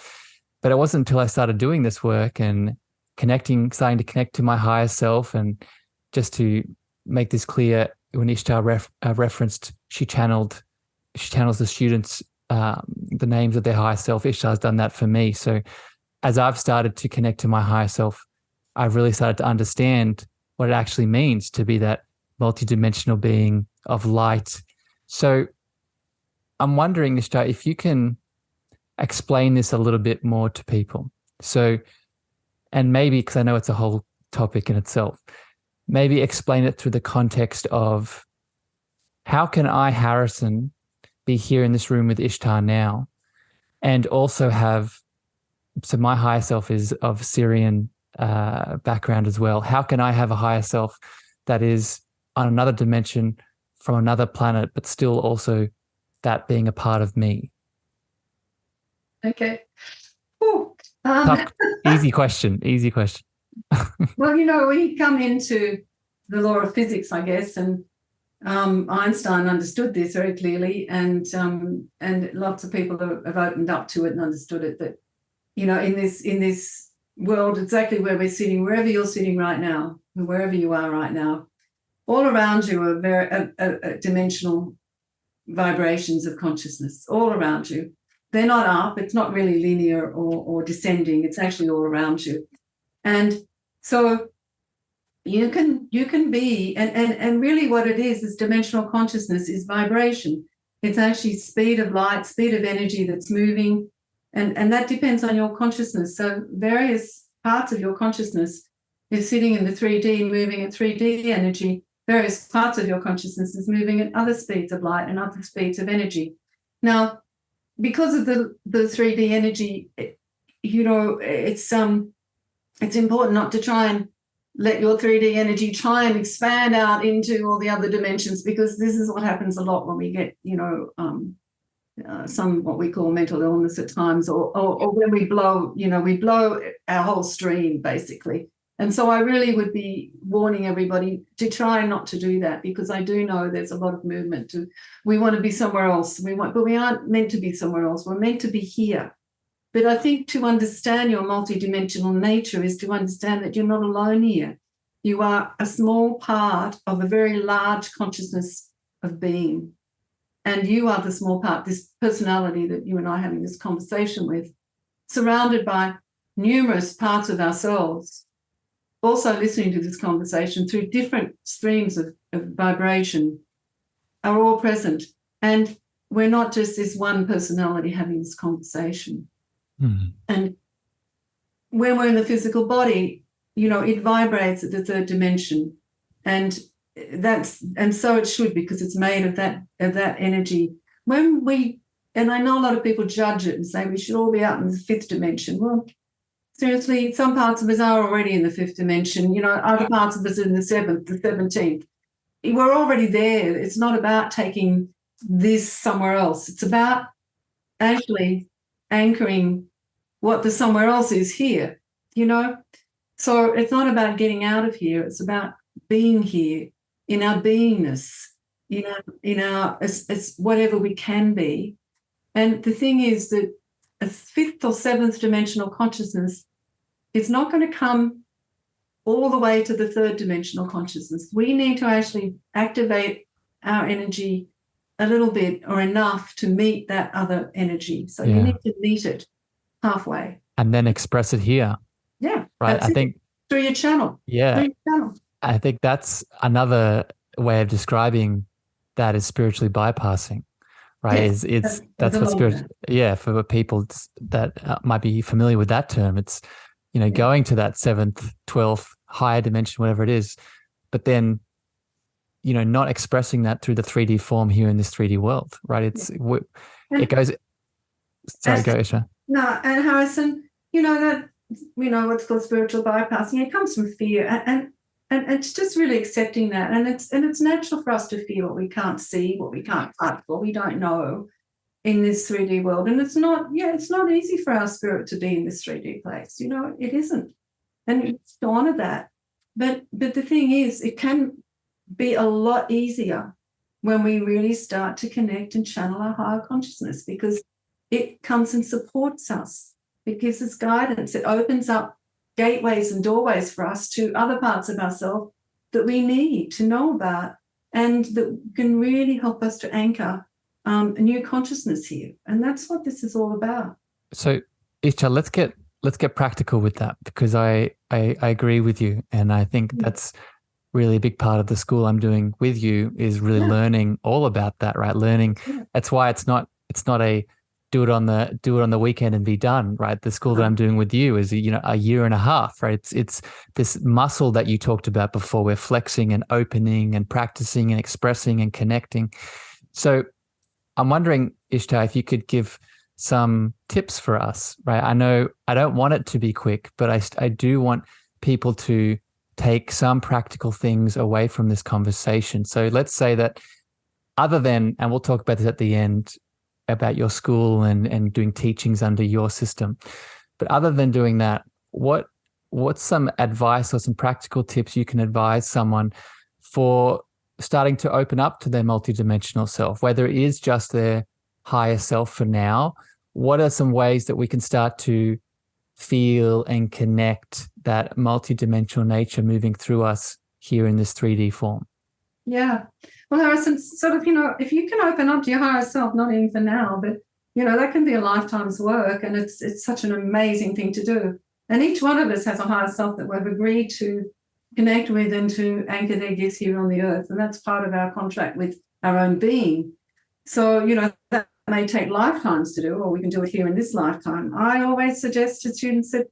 But it wasn't until I started doing this work and starting to connect to my higher self. And just to make this clear, when Ishtar referenced, she channels the students the names of their higher self. Ishtar's done that for me. So as I've started to connect to my higher self, I've really started to understand what it actually means to be that multidimensional being of light. So I'm wondering, Ishtar, if you can explain this a little bit more to people. So, and maybe, because I know it's a whole topic in itself, maybe explain it through the context of how can I, Harrison, be here in this room with Ishtar now, and also so my higher self is of Syrian background as well. How can I have a higher self that is on another dimension from another planet, but still also that being a part of me? Okay. Ooh, Tough, easy question. well, we come into the law of physics, I guess, and Einstein understood this very clearly, and lots of people have opened up to it and understood it. That in this world, exactly where we're sitting, wherever you're sitting right now, wherever you are right now, all around you are very dimensional vibrations of consciousness. All around you, they're not up. It's not really linear or descending. It's actually all around you, and so you can be, and really what it is dimensional consciousness is vibration. It's actually speed of light, speed of energy that's moving, and that depends on your consciousness. So various parts of your consciousness is sitting in the 3D, moving at 3D energy. Various parts of your consciousness is moving at other speeds of light and other speeds of energy. Now, because of the 3D energy, it's important not to try and let your 3D energy try and expand out into all the other dimensions, because this is what happens a lot when we get, some what we call mental illness at times, or when we blow our whole stream, basically. And so I really would be warning everybody to try not to do that, because I do know there's a lot of movement we want to be somewhere else. But we aren't meant to be somewhere else. We're meant to be here. But I think to understand your multidimensional nature is to understand that you're not alone here. You are a small part of a very large consciousness of being. And you are the small part, this personality that you and I are having this conversation with, surrounded by numerous parts of ourselves, also listening to this conversation through different streams of vibration, are all present. And we're not just this one personality having this conversation. And when we're in the physical body, it vibrates at the third dimension, and so it should, because it's made of that energy. And I know a lot of people judge it and say we should all be out in the fifth dimension. Well, seriously, some parts of us are already in the fifth dimension. Other parts of us are in the seventh, the 17th. We're already there. It's not about taking this somewhere else. It's about actually anchoring what the somewhere else is here, So it's not about getting out of here. It's about being here in our beingness, in our as whatever we can be. And the thing is that a fifth or seventh dimensional consciousness is not going to come all the way to the third dimensional consciousness. We need to actually activate our energy a little bit or enough to meet that other energy. So you need to meet it halfway. And then express it here. Yeah. Right. I think through your channel. Yeah. I think that's another way of describing that is spiritually bypassing. Right. Yes, that's what spiritual. Yeah. For people that might be familiar with that term, it's, going to that 7th, 12th, higher dimension, whatever it is, but then, not expressing that through the 3D form here in this 3D world. Right. It goes. Sorry, go, Isha. No, and Harrison, that what's called spiritual bypassing. It comes from fear, and it's just really accepting that, and it's natural for us to fear what we can't see, what we can't touch, what we don't know in this 3D world. And it's not easy for our spirit to be in this 3D place. It isn't, and it's to honor that. But the thing is, it can be a lot easier when we really start to connect and channel our higher consciousness, because it comes and supports us. It gives us guidance. It opens up gateways and doorways for us to other parts of ourselves that we need to know about, and that can really help us to anchor a new consciousness here. And that's what this is all about. So, Isha, let's get practical with that, because I agree with you, and I think that's really a big part of the school I'm doing with you is really learning all about that. Right, learning. That's why it's not a do it on the weekend and be done, right? The school that I'm doing with you is, a year and a half, right? It's this muscle that you talked about before. We're flexing and opening and practicing and expressing and connecting. So I'm wondering, Ishtar, if you could give some tips for us, right? I know I don't want it to be quick, but I do want people to take some practical things away from this conversation. So let's say that other than, and we'll talk about this at the end, about your school and doing teachings under your system, but other than doing that, what's some advice or some practical tips you can advise someone for starting to open up to their multidimensional self, whether it is just their higher self for now? What are some ways that we can start to feel and connect that multidimensional nature moving through us here in this 3D form? Yeah. Well, Harrison, sort of, if you can open up to your higher self, not even for now, but, that can be a lifetime's work, and it's such an amazing thing to do. And each one of us has a higher self that we've agreed to connect with and to anchor their gifts here on the earth. And that's part of our contract with our own being. So, that may take lifetimes to do, or we can do it here in this lifetime. I always suggest to students that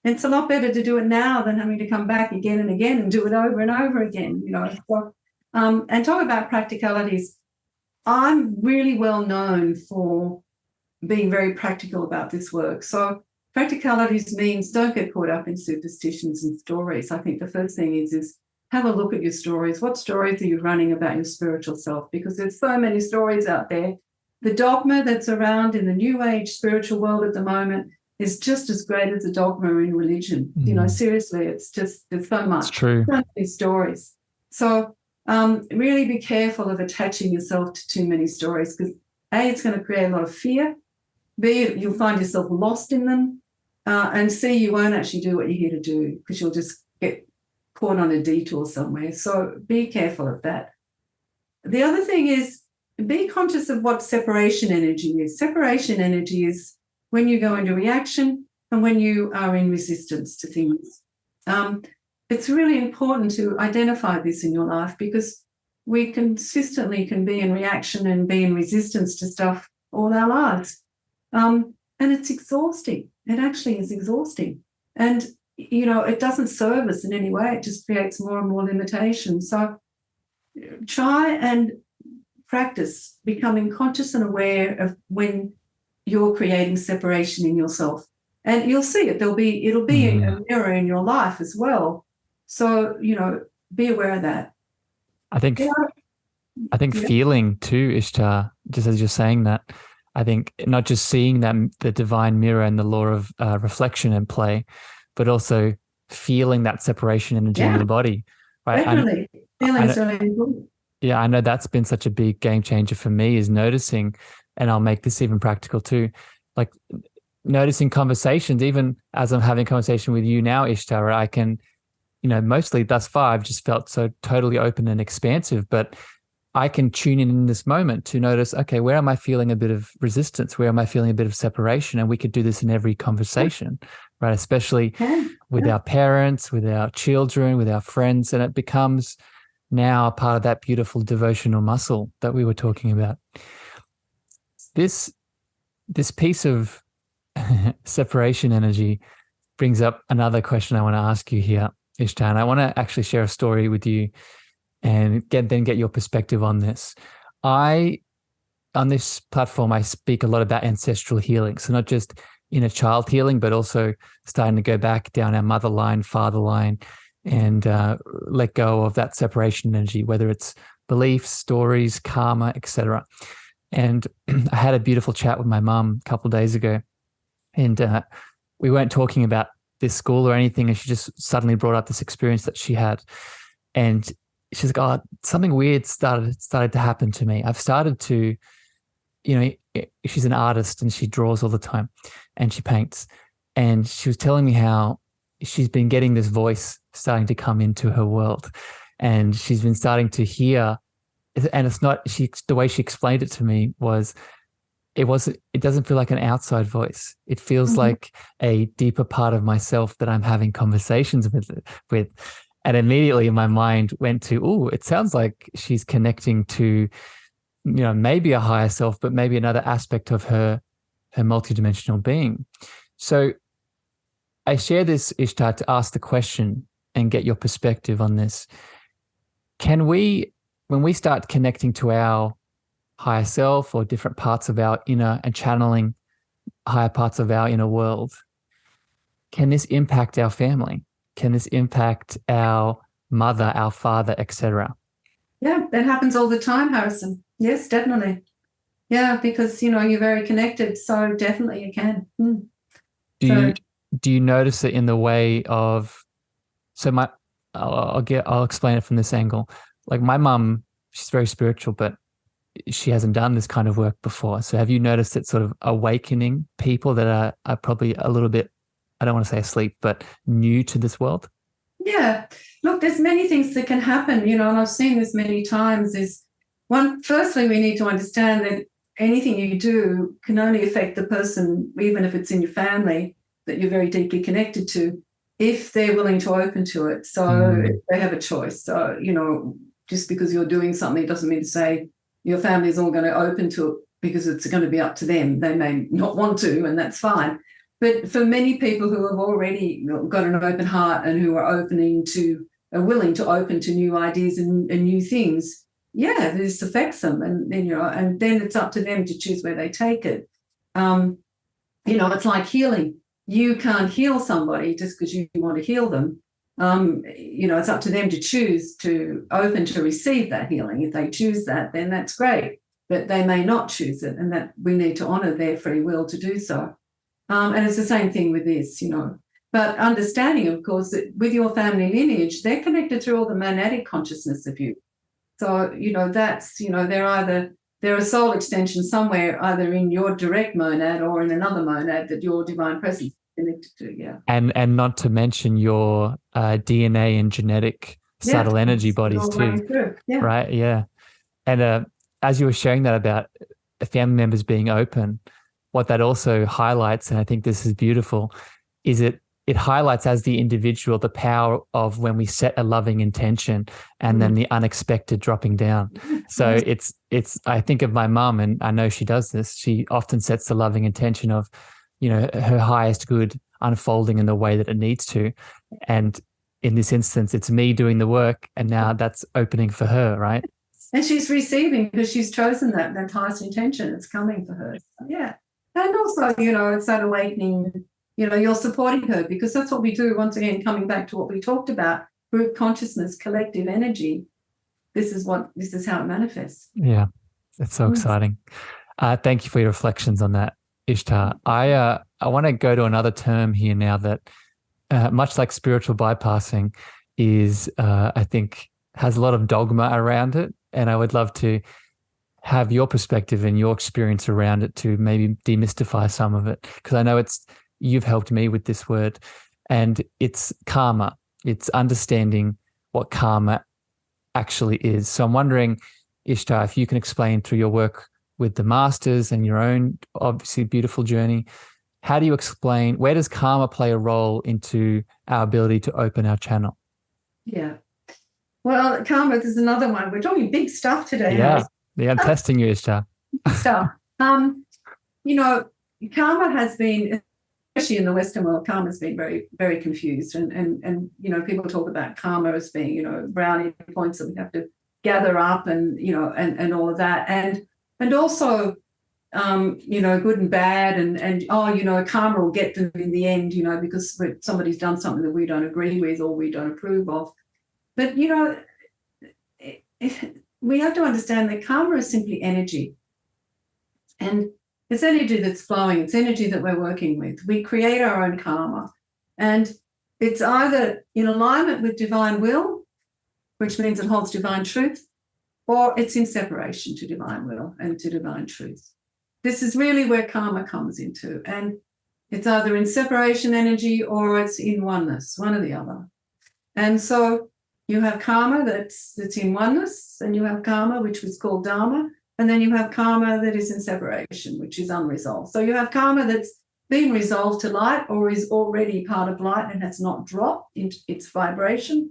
it's a lot better to do it now than having to come back again and again and do it over and over again, So, and talk about practicalities. I'm really well known for being very practical about this work. So practicalities means don't get caught up in superstitions and stories. I think the first thing is have a look at your stories. What stories are you running about your spiritual self? Because there's so many stories out there. The dogma that's around in the New Age spiritual world at the moment is just as great as the dogma in religion. Seriously, it's just, there's so much. It's true. So many stories. So really be careful of attaching yourself to too many stories, because A, it's going to create a lot of fear. B, you'll find yourself lost in them. And C, you won't actually do what you're here to do, because you'll just get caught on a detour somewhere. So be careful of that. The other thing is be conscious of what separation energy is. Separation energy is when you go into reaction and when you are in resistance to things. It's really important to identify this in your life, because we consistently can be in reaction and be in resistance to stuff all our lives. And it's exhausting. It actually is exhausting. And, it doesn't serve us in any way. It just creates more and more limitation. So try and practice becoming conscious and aware of when you're creating separation in yourself. And you'll see it. It'll be a mirror in your life as well. So, be aware of that. I think feeling too, Ishtar, just as you're saying that, I think not just seeing the divine mirror and the law of reflection and play, but also feeling that separation energy in your body. Right? Definitely. Feeling is really important. Yeah, I know that's been such a big game changer for me, is noticing, and I'll make this even practical too, like noticing conversations, even as I'm having a conversation with you now, Ishtar, I can, mostly thus far, I've just felt so totally open and expansive, but I can tune in this moment to notice, okay, where am I feeling a bit of resistance? Where am I feeling a bit of separation? And we could do this in every conversation, right? Especially with our parents, with our children, with our friends. And it becomes now a part of that beautiful devotional muscle that we were talking about. This piece of separation energy brings up another question I want to ask you here, Ishtar. And I want to actually share a story with you and get your perspective on this. On this platform, I speak a lot about ancestral healing. So not just inner child healing, but also starting to go back down our mother line, father line, and let go of that separation energy, whether it's beliefs, stories, karma, etc. And I had a beautiful chat with my mum a couple of days ago, and we weren't talking about this school or anything, and she just suddenly brought up this experience that she had. And she's like, oh, something weird started to happen to me. I've started to, she's an artist and she draws all the time and she paints. And she was telling me how she's been getting this voice starting to come into her world. And she's been starting to hear, and it's not, the way she explained it to me was, it doesn't feel like an outside voice. It feels like a deeper part of myself that I'm having conversations with. And immediately my mind went to, it sounds like she's connecting to, maybe a higher self, but maybe another aspect of her multidimensional being. So I share this, Ishtar, to ask the question and get your perspective on this. Can we, when we start connecting to our higher self or different parts of our inner and channeling higher parts of our inner world, can this impact our family? can this impact our mother, our father, etc.? Yeah, that happens all the time, Harrison. Yes, definitely. Yeah, because, you're very connected, so definitely you can. Do you notice it in the way of, I'll explain it from this angle. Like my mum, she's very spiritual, but she hasn't done this kind of work before. So have you noticed it sort of awakening people that are probably a little bit, I don't want to say asleep, but new to this world? Yeah. Look, there's many things that can happen, and I've seen this many times firstly, we need to understand that anything you do can only affect the person, even if it's in your family that you're very deeply connected to, if they're willing to open to it. So if they have a choice. So, just because you're doing something doesn't mean to say your family is all going to open to it, because it's going to be up to them. They may not want to, and that's fine. But for many people who have already got an open heart and who are willing to open to new ideas and new things, yeah, this affects them. And then it's up to them to choose where they take it. It's like healing. You can't heal somebody just because you want to heal them. It's up to them to choose to open to receive that healing. If they choose that, then that's great. But they may not choose it, and that we need to honor their free will to do so. And it's the same thing with this, But understanding, of course, that with your family lineage, they're connected through all the monadic consciousness of you. So, they're a soul extension somewhere, either in your direct monad or in another monad that your divine presence is connected to, yeah. And not to mention your DNA and genetic subtle energy bodies too, yeah. Right? Yeah. And as you were sharing that about family members being open, what that also highlights, and I think this is beautiful, is it highlights as the individual the power of when we set a loving intention and then the unexpected dropping down. So it's I think of my mum, and I know she does this. She often sets the loving intention of, her highest good unfolding in the way that it needs to. And in this instance, it's me doing the work, and now that's opening for her, right? And she's receiving because she's chosen that highest intention. It's coming for her. Yeah. And also, it's that awakening, you're supporting her, because that's what we do. Once again, coming back to what we talked about, group consciousness, collective energy. This is how it manifests. Yeah, that's so exciting. Thank you for your reflections on that, Ishtar. I want to go to another term here now that, much like spiritual bypassing, is, I think, has a lot of dogma around it. And I would love to have your perspective and your experience around it to maybe demystify some of it, because I know you've helped me with this word, and it's karma. It's understanding what karma actually is. So I'm wondering, Ishtar, if you can explain through your work with the masters and your own obviously beautiful journey, how do you explain, where does karma play a role into our ability to open our channel? Yeah. Well, karma is another one. We're talking big stuff today. Yeah. Yeah, I'm testing you, Ishtar. Stuff. Karma has been, especially in the Western world, karma has been very, very confused. And people talk about karma as being, brownie points that we have to gather up and, and all of that. And also, good and bad and karma will get them in the end, because somebody's done something that we don't agree with or we don't approve of. But, we have to understand that karma is simply energy. And it's energy that's flowing. It's energy that we're working with. We create our own karma. And it's either in alignment with divine will, which means it holds divine truth, or it's in separation to divine will and to divine truth. This is really where karma comes into. And it's either in separation energy or it's in oneness, one or the other. And so you have karma that's in oneness, and you have karma, which was called dharma, and then you have karma that is in separation, which is unresolved. So you have karma that's been resolved to light or is already part of light and has not dropped into its vibration,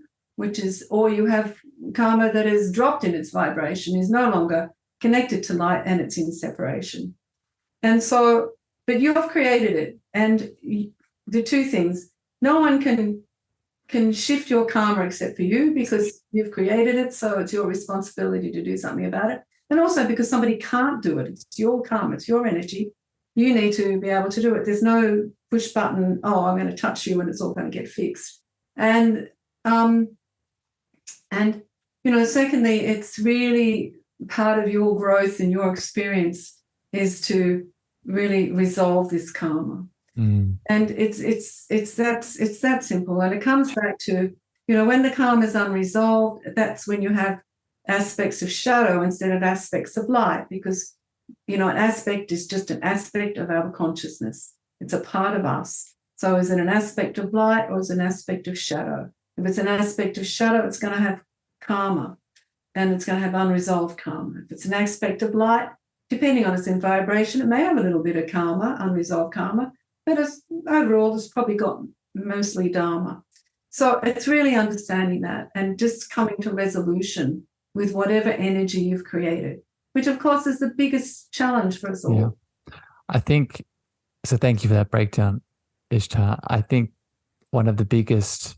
or you have karma that is dropped in its vibration, is no longer connected to light, and it's in separation. And so, but you have created it. And the two things, no one can shift your karma except for you, because you've created it, so it's your responsibility to do something about it. And also because somebody can't do it. It's your karma, it's your energy. You need to be able to do it. There's no push button, I'm going to touch you and it's all going to get fixed. And secondly, it's really part of your growth and your experience is to really resolve this karma. And it's that simple. And it comes back to, when the karma is unresolved, that's when you have aspects of shadow instead of aspects of light, because an aspect is just an aspect of our consciousness. It's a part of us. So is it an aspect of light or is it an aspect of shadow? If it's an aspect of shadow, it's going to have karma, and it's going to have unresolved karma. If it's an aspect of light, depending on its in vibration, it may have a little bit of karma, unresolved karma, but overall it's probably got mostly dharma. So it's really understanding that and just coming to resolution with whatever energy you've created, which of course is the biggest challenge for us all. Yeah. I think, so thank you for that breakdown, Ishtar. I think one of the biggest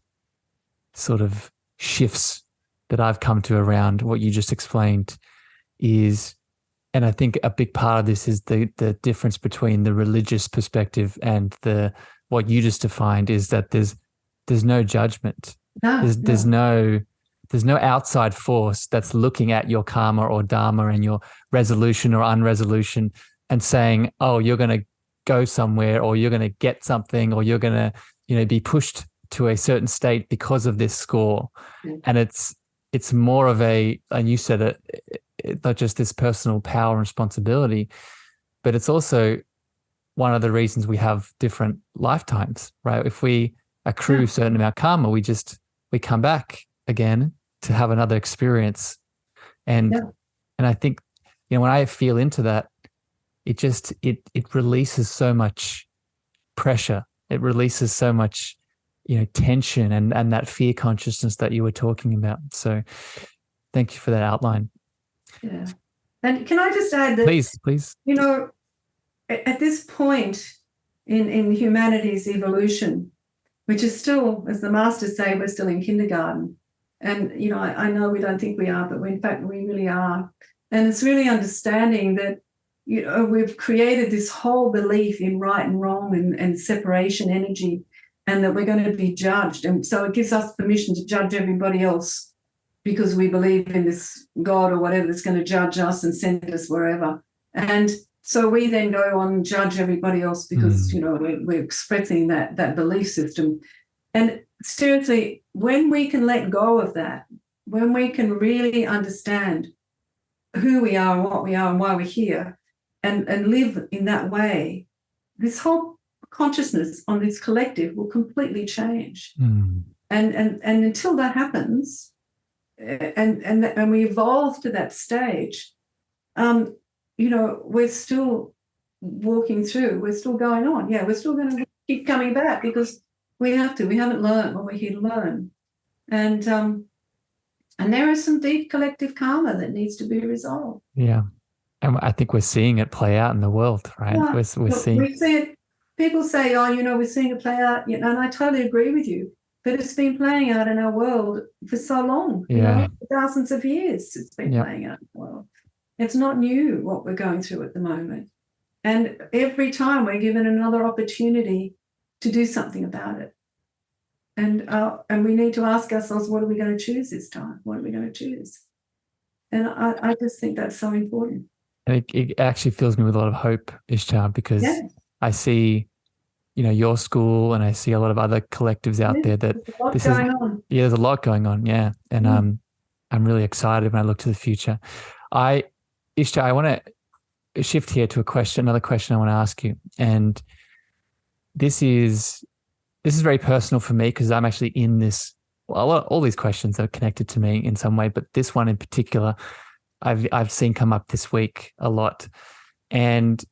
sort of shifts that I've come to around what you just explained is, and I think a big part of this is the difference between the religious perspective and what you just defined, is that there's no judgment. There's no outside force that's looking at your karma or dharma and your resolution or unresolution and saying, oh, you're going to go somewhere, or you're going to get something, or you're going to be pushed to a certain state because of this score. And it's more of and you said it, not just this personal power and responsibility, but it's also one of the reasons we have different lifetimes, right? If we accrue a certain amount of karma, we come back again to have another experience. And I think, when I feel into that, it releases so much pressure. It releases so much, tension and that fear consciousness that you were talking about. So thank you for that outline. Yeah. And can I just add that, please, at this point in humanity's evolution, which is still, as the masters say, we're still in kindergarten. And, I know we don't think we are, but in fact, we really are. And it's really understanding that, we've created this whole belief in right and wrong and separation energy, and that we're going to be judged. And so it gives us permission to judge everybody else because we believe in this God or whatever that's going to judge us and send us wherever. And so we then go on and judge everybody else because, we're expressing that belief system. And seriously, when we can let go of that, when we can really understand who we are and what we are and why we're here, and live in that way, this whole consciousness on this collective will completely change. And until that happens, and we evolve to that stage, we're still walking through, we're still going on. Yeah, we're still going to keep coming back because we have to. We haven't learned what we're here to learn. And there is some deep collective karma that needs to be resolved. Yeah. And I think we're seeing it play out in the world, right? Yeah. We see it. People say, we're seeing it play out, and I totally agree with you. But it's been playing out in our world for so long, thousands of years it's been playing out in the world. It's not new what we're going through at the moment. And every time we're given another opportunity to do something about it. And we need to ask ourselves, what are we going to choose this time? What are we going to choose? And I just think that's so important. And it actually fills me with a lot of hope, Ishtar, because I see, your school, and I see a lot of other collectives out there that there's a lot going on. Yeah. And I'm really excited when I look to the future. Ishtar, I want to shift here to another question I want to ask you. And this is very personal for me because I'm actually in this, all these questions are connected to me in some way, but this one in particular, I've seen come up this week a lot. And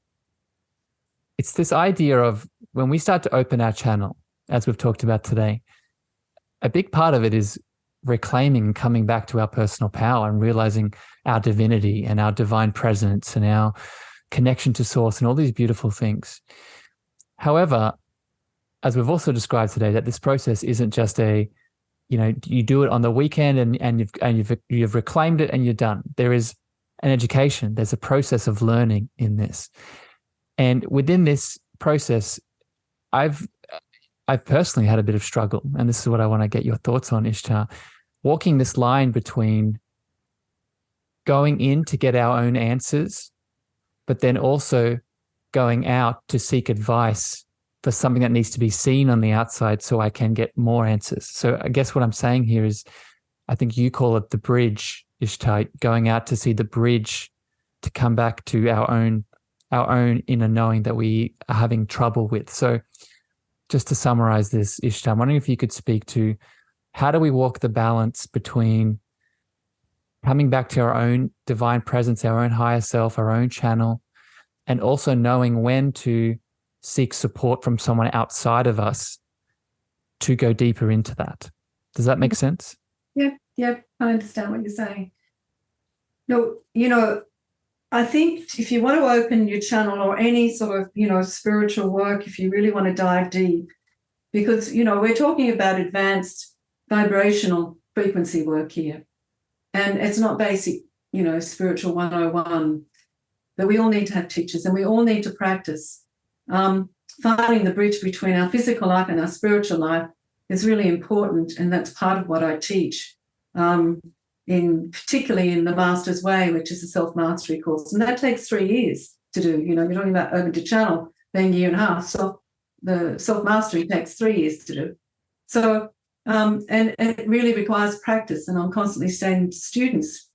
it's this idea of when we start to open our channel, as we've talked about today, a big part of it is reclaiming and coming back to our personal power and realizing our divinity and our divine presence and our connection to source and all these beautiful things. However, as we've also described today, that this process isn't just you do it on the weekend and you've reclaimed it and you're done. There is an education. There's a process of learning in this. And within this process, I've personally had a bit of struggle, and this is what I want to get your thoughts on, Ishtar, walking this line between going in to get our own answers, but then also going out to seek advice for something that needs to be seen on the outside so I can get more answers. So I guess what I'm saying here is, I think you call it the bridge, Ishtar, going out to see the bridge to come back to our own inner knowing that we are having trouble with. So just to summarize this, Ishtar, I'm wondering if you could speak to how do we walk the balance between coming back to our own divine presence, our own higher self, our own channel, and also knowing when to seek support from someone outside of us to go deeper into that. Does that make sense? Yeah, I understand what you're saying. No, you know, I think if you want to open your channel or any sort of, you know, spiritual work, if you really want to dive deep, because, you know, we're talking about advanced vibrational frequency work here. And it's not basic, you know, spiritual 101, but we all need to have teachers and we all need to practice. Finding the bridge between our physical life and our spiritual life is really important. And that's part of what I teach, particularly in the Master's Way, which is a self-mastery course. And that takes 3 years to do. You know, you're talking about open to channel being a year and a half. So the self-mastery takes 3 years to do. So, and it really requires practice. And I'm constantly saying to students,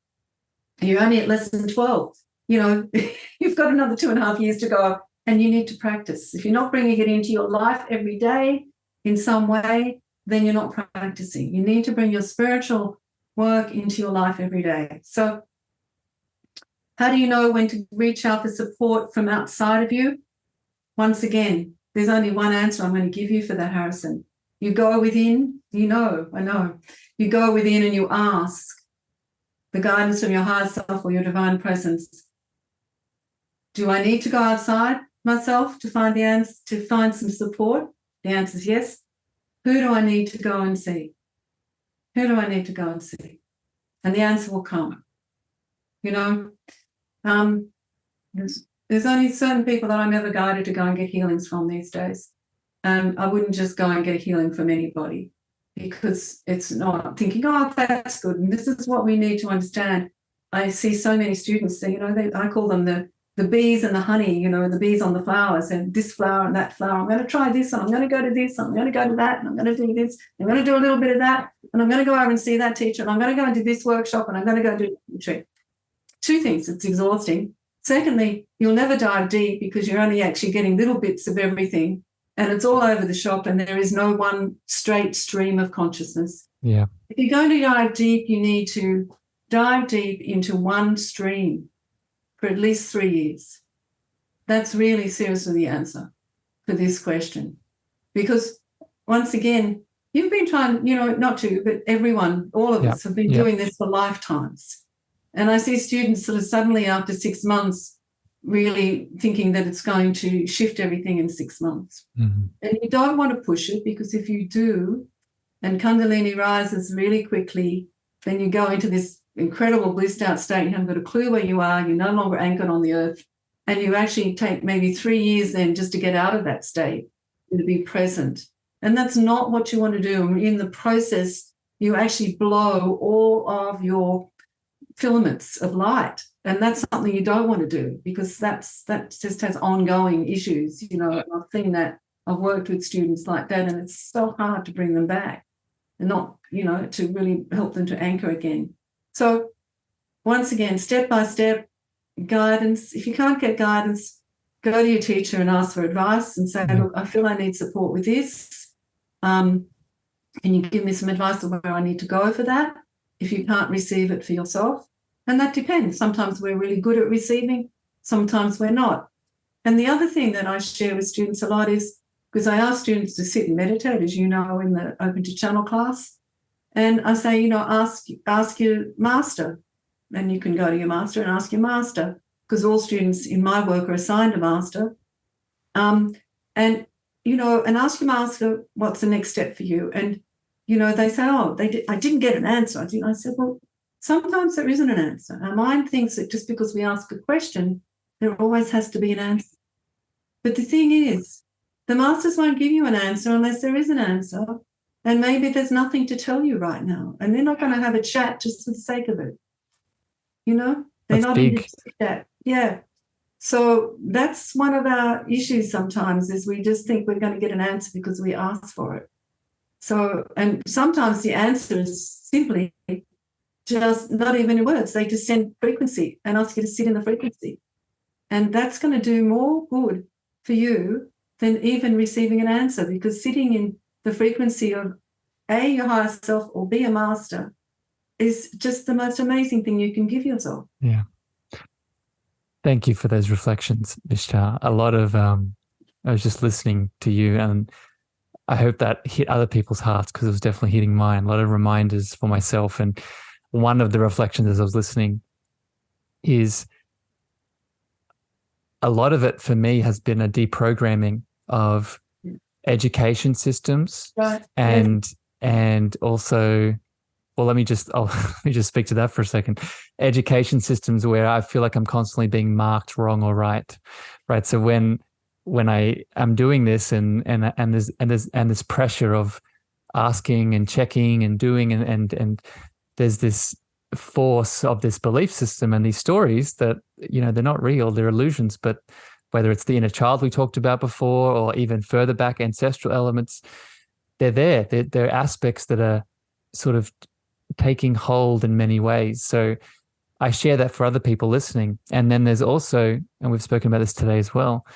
you're only at lesson 12. You know, you've got another 2.5 years to go and you need to practice. If you're not bringing it into your life every day in some way, then you're not practicing. You need to bring your spiritual work into your life every day. So how do you know when to reach out for support from outside of you? Once again, there's only one answer I'm going to give you for that, Harrison. You go within, I know. You go within and you ask the guidance from your higher self or your divine presence. Do I need to go outside myself to find the answer, to find some support? The answer is yes. Who do I need to go and see? Who do I need to go and see? And the answer will come. You know, there's only certain people that I'm ever guided to go and get healings from these days. And I wouldn't just go and get a healing from anybody, because it's not thinking, oh, that's good. And this is what we need to understand. I see so many students, you know, I call them the bees and the honey, you know, the bees on the flowers, and this flower and that flower. I'm going to try this, and I'm going to go to this, and I'm going to go to that, and I'm going to do this, I'm going to do a little bit of that, and I'm going to go over and see that teacher, and I'm going to go and do this workshop, and I'm going to go do a retreat. 2 things, it's exhausting. Secondly, you'll never dive deep because you're only actually getting little bits of everything, and it's all over the shop, and there is no one straight stream of consciousness. Yeah. If you're going to dive deep, you need to dive deep into one stream for at least 3 years. That's really seriously the answer for this question. Because once again, you've been trying, you know, not to, but everyone, all of us have been doing this for lifetimes. And I see students sort of suddenly after 6 months really thinking that it's going to shift everything in 6 months. Mm-hmm. And you don't want to push it, because if you do, and Kundalini rises really quickly, then you go into this incredible blissed out state. You haven't got a clue where you are. You're no longer anchored on the earth. And you actually take maybe 3 years then just to get out of that state and to be present. And that's not what you want to do. In the process, you actually blow all of your filaments of light. And that's something you don't want to do, because that just has ongoing issues. You know, I've seen that. I've worked with students like that, and it's so hard to bring them back and not, you know, to really help them to anchor again. So once again, step by step, guidance. If you can't get guidance, go to your teacher and ask for advice and say, look, I feel I need support with this. Can you give me some advice on where I need to go for that if you can't receive it for yourself? And that depends. Sometimes we're really good at receiving, sometimes we're not. And the other thing that I share with students a lot is, because I ask students to sit and meditate, as you know, in the Open to Channel class. And I say, you know, ask your master. And you can go to your master and ask your master, because all students in my work are assigned a master. And, you know, and ask your master, what's the next step for you? And, you know, they say, oh, I didn't get an answer. I said, well, sometimes there isn't an answer. Our mind thinks that just because we ask a question, there always has to be an answer. But the thing is, the masters won't give you an answer unless there is an answer. And maybe there's nothing to tell you right now. And they're not going to have a chat just for the sake of it. You know, they're That's not big. into that. Yeah. So that's one of our issues sometimes, is we just think we're going to get an answer because we asked for it. So, and sometimes the answer is simply just not even in words. They just send frequency and ask you to sit in the frequency. And that's going to do more good for you than even receiving an answer, because sitting in the frequency of A, your higher self, or B, a master, is just the most amazing thing you can give yourself. Yeah. Thank you for those reflections, Ishtar. A lot of, I was just listening to you, and I hope that hit other people's hearts, because it was definitely hitting mine. A lot of reminders for myself. And one of the reflections as I was listening is, a lot of it for me has been a deprogramming of education systems, Right. and also, well, let me just speak to that for a second. Education systems where I feel like I'm constantly being marked wrong or right. So when I am doing this, and there's pressure of asking and checking and doing, and there's this force of this belief system and these stories that, they're not real, they're illusions. But whether it's the inner child we talked about before, or even further back ancestral elements, they're there. They're aspects that are sort of taking hold in many ways. So I share that for other people listening. And then there's also, and we've spoken about this today as well,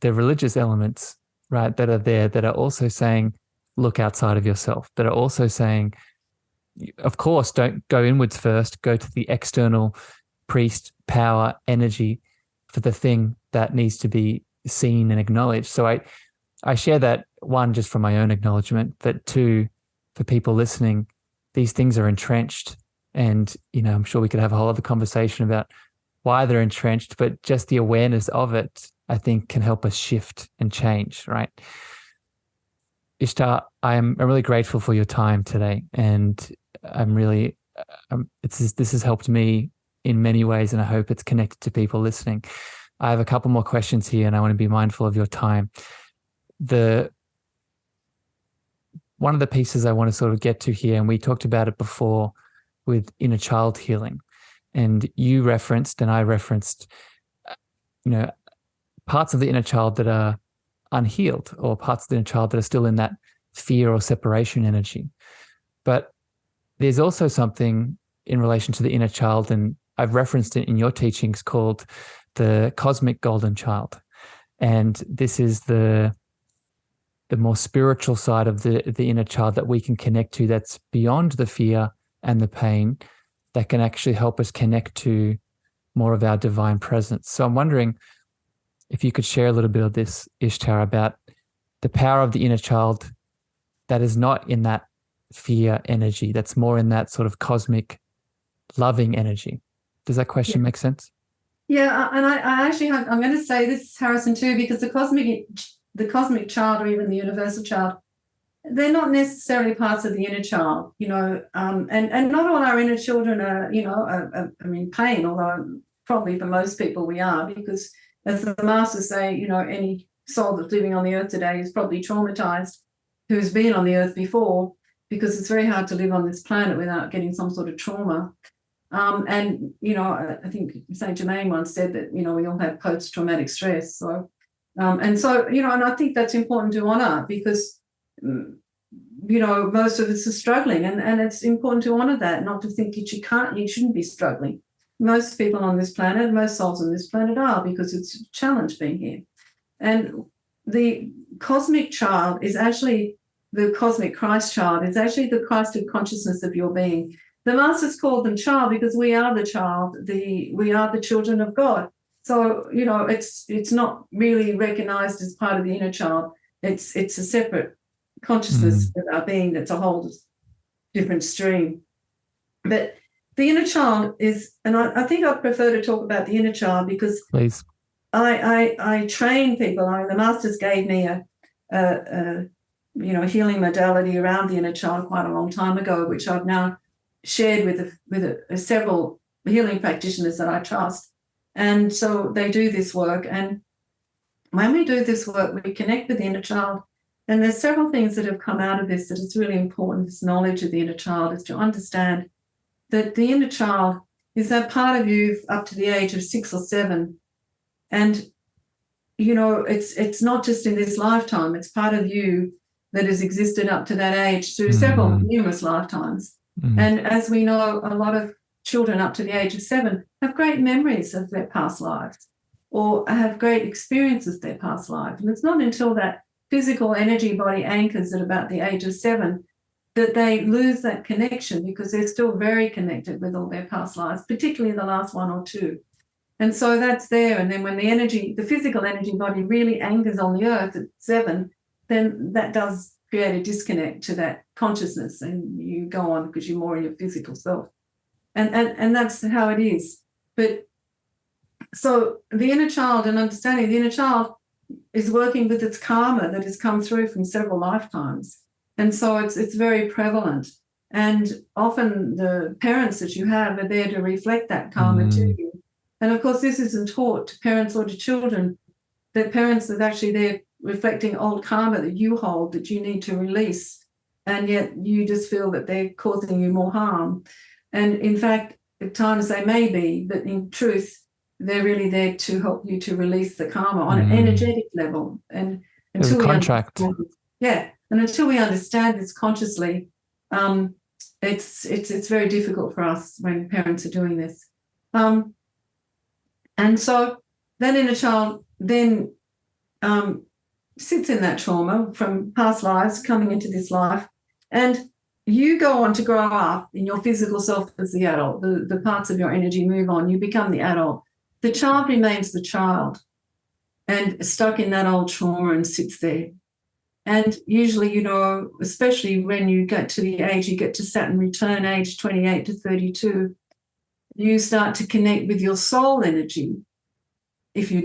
the religious elements, right, that are there, that are also saying, look outside of yourself, that are also saying, of course, don't go inwards first, go to the external priest, power, energy for the thing that needs to be seen and acknowledged. So I share that, one, just from my own acknowledgement, but two, for people listening, these things are entrenched. And, I'm sure we could have a whole other conversation about why they're entrenched, but just the awareness of it, I think, can help us shift and change, right? Ishtar, I'm really grateful for your time today. And I'm really, this has helped me in many ways, and I hope it's connected to people listening. I have a couple more questions here, and I want to be mindful of your time. One of the pieces I want to sort of get to here, and we talked about it before with inner child healing, and you referenced, and I referenced, parts of the inner child that are unhealed, or parts of the inner child that are still in that fear or separation energy. But there's also something in relation to the inner child, and I've referenced it in your teachings, called the cosmic golden child. And this is the more spiritual side of the inner child that we can connect to, that's beyond the fear and the pain, that can actually help us connect to more of our divine presence. So I'm wondering if you could share a little bit of this, Ishtar, about the power of the inner child that is not in that fear energy, that's more in that sort of cosmic loving energy. Does that question make sense? Yeah, and I actually I'm going to say this, Harrison, too, because the cosmic child, or even the universal child, they're not necessarily parts of the inner child, and not all our inner children are, in pain, although probably for most people we are, because as the masters say, any soul that's living on the earth today is probably traumatized, who's been on the earth before, because it's very hard to live on this planet without getting some sort of trauma. And, I think Saint Germain once said that, we all have post-traumatic stress. So, and I think that's important to honor, because, most of us are struggling, and it's important to honor that, not to think that you shouldn't be struggling. Most people on this planet, most souls on this planet are, because it's a challenge being here. And the cosmic child is actually the cosmic Christ child. It's actually the Christed consciousness of your being. The masters called them child because we are the child. We are the children of God. So, it's not really recognized as part of the inner child. It's a separate consciousness of our being that's a whole different stream. But the inner child is, and I think I'd prefer to talk about the inner child, because Please. I train people. The masters gave me a healing modality around the inner child quite a long time ago, which I've now shared with several healing practitioners that I trust. And so they do this work. And when we do this work, we connect with the inner child. And there's several things that have come out of this that is really important. This knowledge of the inner child is to understand that the inner child is that part of you up to the age of 6 or 7. And, it's not just in this lifetime. It's part of you that has existed up to that age through numerous lifetimes. And as we know, a lot of children up to the age of 7 have great memories of their past lives or have great experiences of their past life. And it's not until that physical energy body anchors at about the age of 7 that they lose that connection, because they're still very connected with all their past lives, particularly the last 1 or 2. And so that's there. And then when the physical energy body really anchors on the earth at 7, then that does create a disconnect to that consciousness, and you go on because you're more in your physical self. And that's how it is. But so the inner child, and understanding the inner child is working with its karma that has come through from several lifetimes. And so it's very prevalent. And often the parents that you have are there to reflect that karma to you. And of course, this isn't taught to parents or to children, that parents are actually there reflecting old karma that you hold, that you need to release. And yet you just feel that they're causing you more harm. And in fact, at times they may be, but in truth, they're really there to help you to release the karma on an energetic level. And until there's a contract. And until we understand this consciously, it's very difficult for us when parents are doing this. And so that inner child then sits in that trauma from past lives coming into this life, and you go on to grow up in your physical self as the adult. The parts of your energy move on. You become the adult. The child remains the child and stuck in that old trauma and sits there. And usually, especially when you get to the age, you get to Saturn return age 28 to 32, you start to connect with your soul energy, if you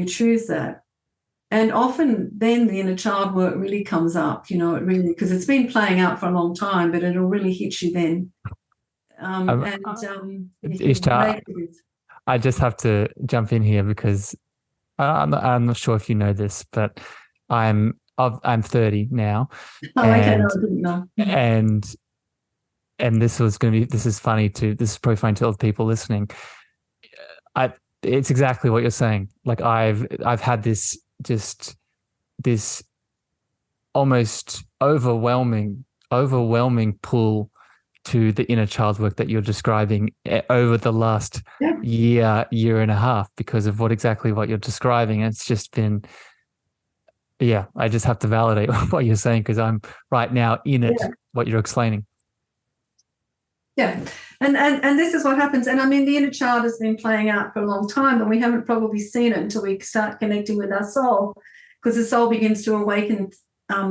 choose that. And often then the inner child work really comes up, it really, because it's been playing out for a long time, but it'll really hit you then. Ishtar, I just have to jump in here because I'm not sure if you know this, but I'm 30 now. Okay, no, I didn't know. And this is funny too. This is probably funny to other people listening. It's exactly what you're saying. Like I've had this almost overwhelming pull to the inner child work that you're describing over the last year and a half because of exactly what you're describing. And it's just been, I just have to validate what you're saying because I'm right now in it, what you're explaining. Yeah. And this is what happens. And I mean, the inner child has been playing out for a long time, but we haven't probably seen it until we start connecting with our soul, because the soul begins to awaken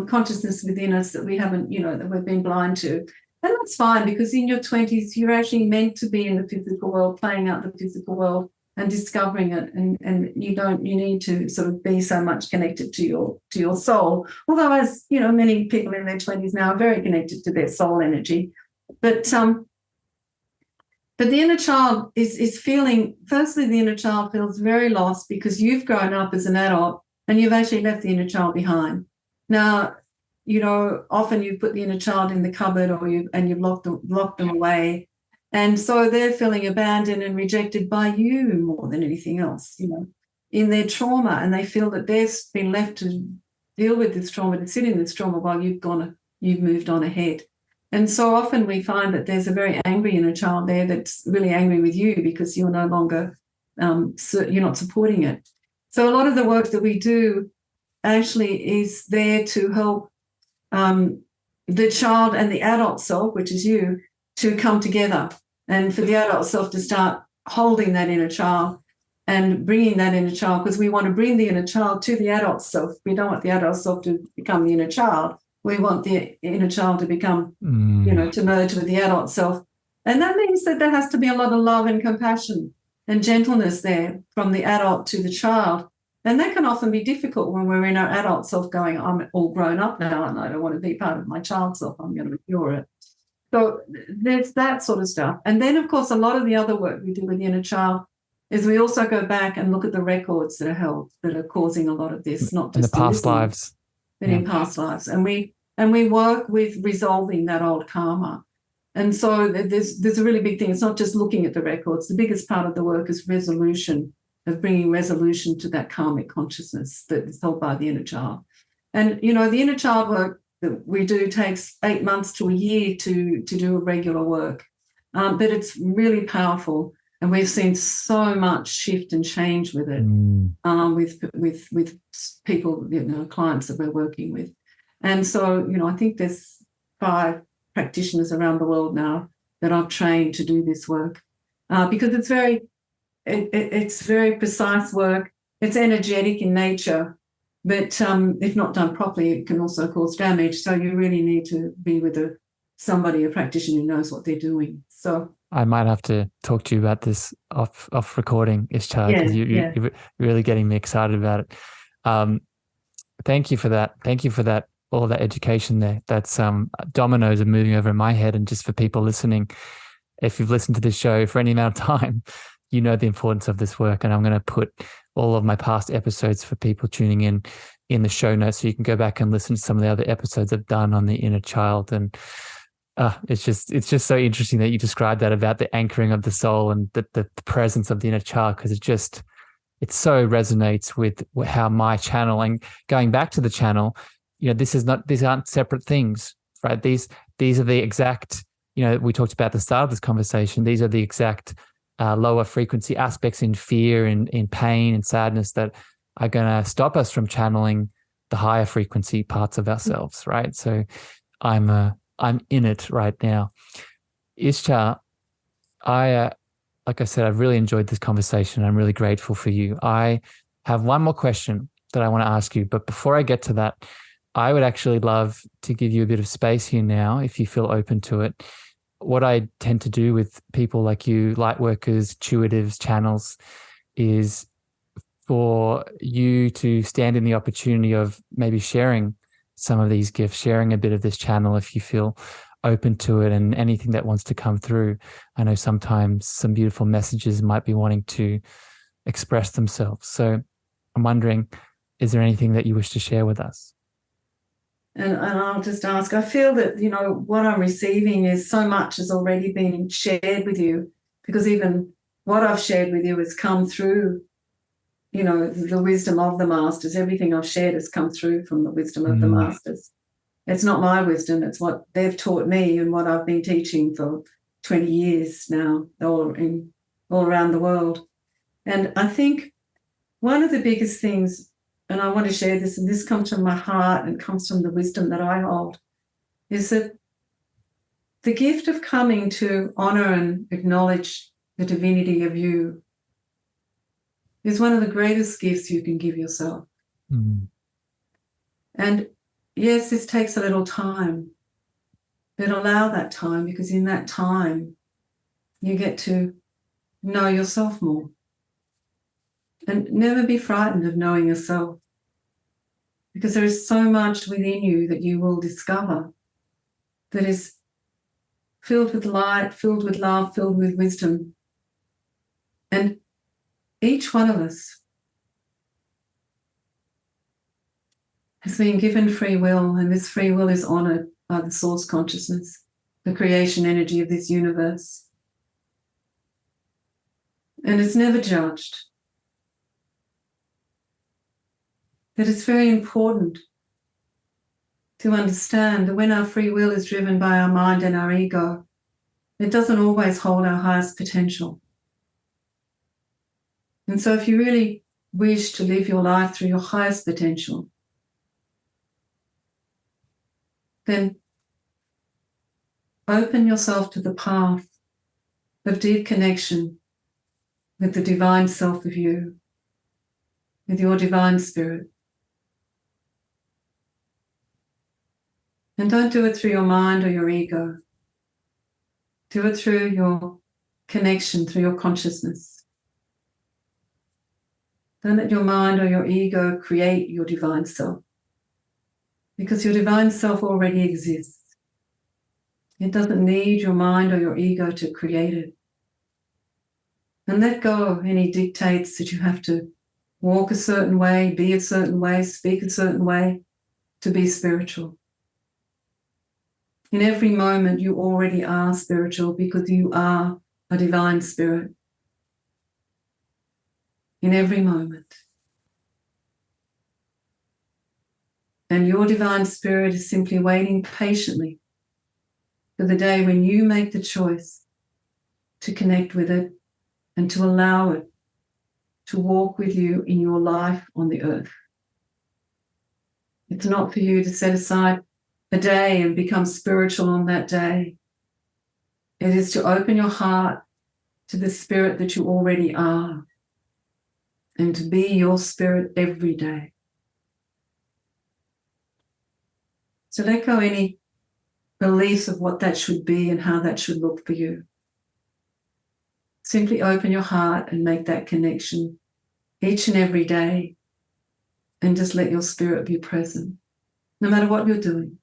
consciousness within us that we haven't, that we've been blind to. And that's fine, because in your 20s, you're actually meant to be in the physical world, playing out the physical world and discovering it. And you need to sort of be so much connected to your soul. Although, as many people in their 20s now are very connected to their soul energy. But the inner child is feeling, firstly, the inner child feels very lost because you've grown up as an adult and you've actually left the inner child behind. Now, often you put the inner child in the cupboard and you've locked them away. And so they're feeling abandoned and rejected by you more than anything else, in their trauma. And they feel that they've been left to deal with this trauma, to sit in this trauma while you've moved on ahead. And so often we find that there's a very angry inner child there that's really angry with you because you're no longer, you're not supporting it. So a lot of the work that we do actually is there to help the child and the adult self, which is you, to come together, and for the adult self to start holding that inner child and bringing that inner child, because we want to bring the inner child to the adult self. We don't want the adult self to become the inner child. We want the inner child to become, to merge with the adult self. And that means that there has to be a lot of love and compassion and gentleness there from the adult to the child. And that can often be difficult when we're in our adult self going, I'm all grown up now and I don't want to be part of my child self. I'm going to ignore it. So there's that sort of stuff. And then, of course, a lot of the other work we do with the inner child is we also go back and look at the records that are held that are causing a lot of this, not just in the past lives, but in past lives. And we work with resolving that old karma. And so there's a really big thing. It's not just looking at the records. The biggest part of the work is resolution, of bringing resolution to that karmic consciousness that is held by the inner child. And, the inner child work that we do takes 8 months to a year to do a regular work. But it's really powerful. And we've seen so much shift and change with it, with people, clients that we're working with. And so, I think there's 5 practitioners around the world now that I've trained to do this work, because it's very precise work. It's energetic in nature, but if not done properly, it can also cause damage. So you really need to be with a practitioner who knows what they're doing. So I might have to talk to you about this off recording, Ishtar, because you're really getting me excited about it. Thank you for that. Thank you for that. All that education there. That's dominoes are moving over in my head. And just for people listening, if you've listened to this show for any amount of time, you know the importance of this work. And I'm going to put all of my past episodes for people tuning in the show notes, so you can go back and listen to some of the other episodes I've done on the inner child. And it's just so interesting that you described that about the anchoring of the soul and the presence of the inner child, because it so resonates with how my channel, and going back to the channel, these aren't separate things, right? These are the exact, we talked about at the start of this conversation, these are the exact lower frequency aspects in fear and in pain and sadness that are going to stop us from channeling the higher frequency parts of ourselves, right? So I'm in it right now. Ishtar, like I said, I've really enjoyed this conversation. I'm really grateful for you. I have one more question that I want to ask you, but before I get to that, I would actually love to give you a bit of space here now, if you feel open to it. What I tend to do with people like you, light workers, intuitives, channels, is for you to stand in the opportunity of maybe sharing some of these gifts, sharing a bit of this channel if you feel open to it, and anything that wants to come through. I know sometimes some beautiful messages might be wanting to express themselves. So I'm wondering, is there anything that you wish to share with us? And I'll just ask, I feel that, what I'm receiving is so much has already been shared with you, because even what I've shared with you has come through, the wisdom of the masters. Everything I've shared has come through from the wisdom of the masters. It's not my wisdom, it's what they've taught me and what I've been teaching for 20 years now, all around the world. And I think one of the biggest things, and I want to share this, and this comes from my heart and comes from the wisdom that I hold, is that the gift of coming to honor and acknowledge the divinity of you is one of the greatest gifts you can give yourself. And yes, this takes a little time, but allow that time, because in that time you get to know yourself more. And never be frightened of knowing yourself, because there is so much within you that you will discover that is filled with light, filled with love, filled with wisdom. And each one of us has been given free will, and this free will is honored by the source consciousness, the creation energy of this universe. And it's never judged. But it's very important to understand that when our free will is driven by our mind and our ego, it doesn't always hold our highest potential. And so if you really wish to live your life through your highest potential, then open yourself to the path of deep connection with the divine self of you, with your divine spirit. And don't do it through your mind or your ego. Do it through your connection, through your consciousness. Don't let your mind or your ego create your divine self, because your divine self already exists. It doesn't need your mind or your ego to create it. And let go of any dictates that you have to walk a certain way, be a certain way, speak a certain way to be spiritual. In every moment, you already are spiritual because you are a divine spirit. In every moment. And your divine spirit is simply waiting patiently for the day when you make the choice to connect with it and to allow it to walk with you in your life on the earth. It's not for you to set aside a day and become spiritual on that day. It is to open your heart to the spirit that you already are and to be your spirit every day. So let go any beliefs of what that should be and how that should look for you. Simply open your heart and make that connection each and every day and just let your spirit be present, no matter what you're doing.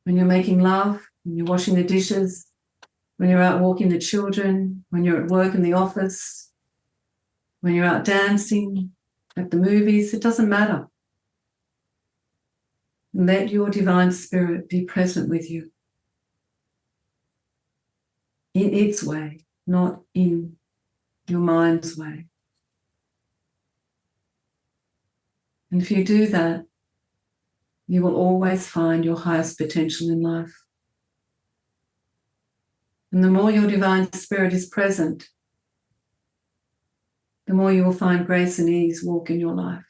When you're making love, when you're washing the dishes, when you're out walking the children, when you're at work in the office, when you're out dancing, at the movies, it doesn't matter. Let your divine spirit be present with you in its way, not in your mind's way. And if you do that, you will always find your highest potential in life. And the more your divine spirit is present, the more you will find grace and ease walk in your life.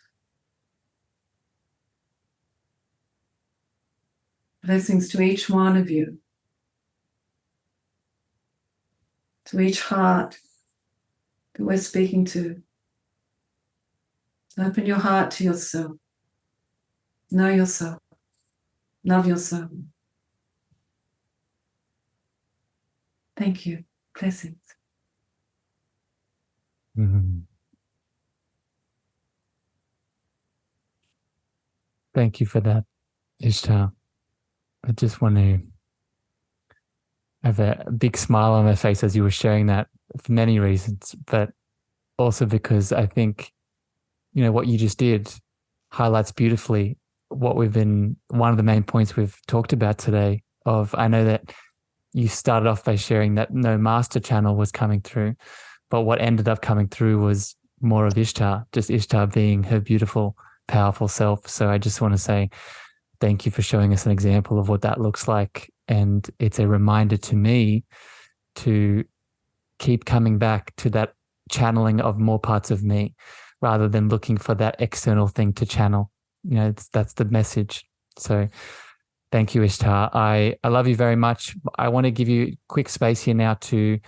Blessings to each one of you, to each heart that we're speaking to. Open your heart to yourself. Know yourself. Love yourself. Thank you. Blessings. Mm-hmm. Thank you for that, Ishtar. I just want to have a big smile on my face as you were sharing that for many reasons, but also because I think, what you just did highlights beautifully what one of the main points we've talked about today I know that you started off by sharing that no master channel was coming through, but what ended up coming through was more of Ishtar, just Ishtar being her beautiful, powerful self. So I just want to say thank you for showing us an example of what that looks like. And it's a reminder to me to keep coming back to that channeling of more parts of me rather than looking for that external thing to channel. That's the message. So thank you, Ishtar. I love you very much. I want to give you quick space here now to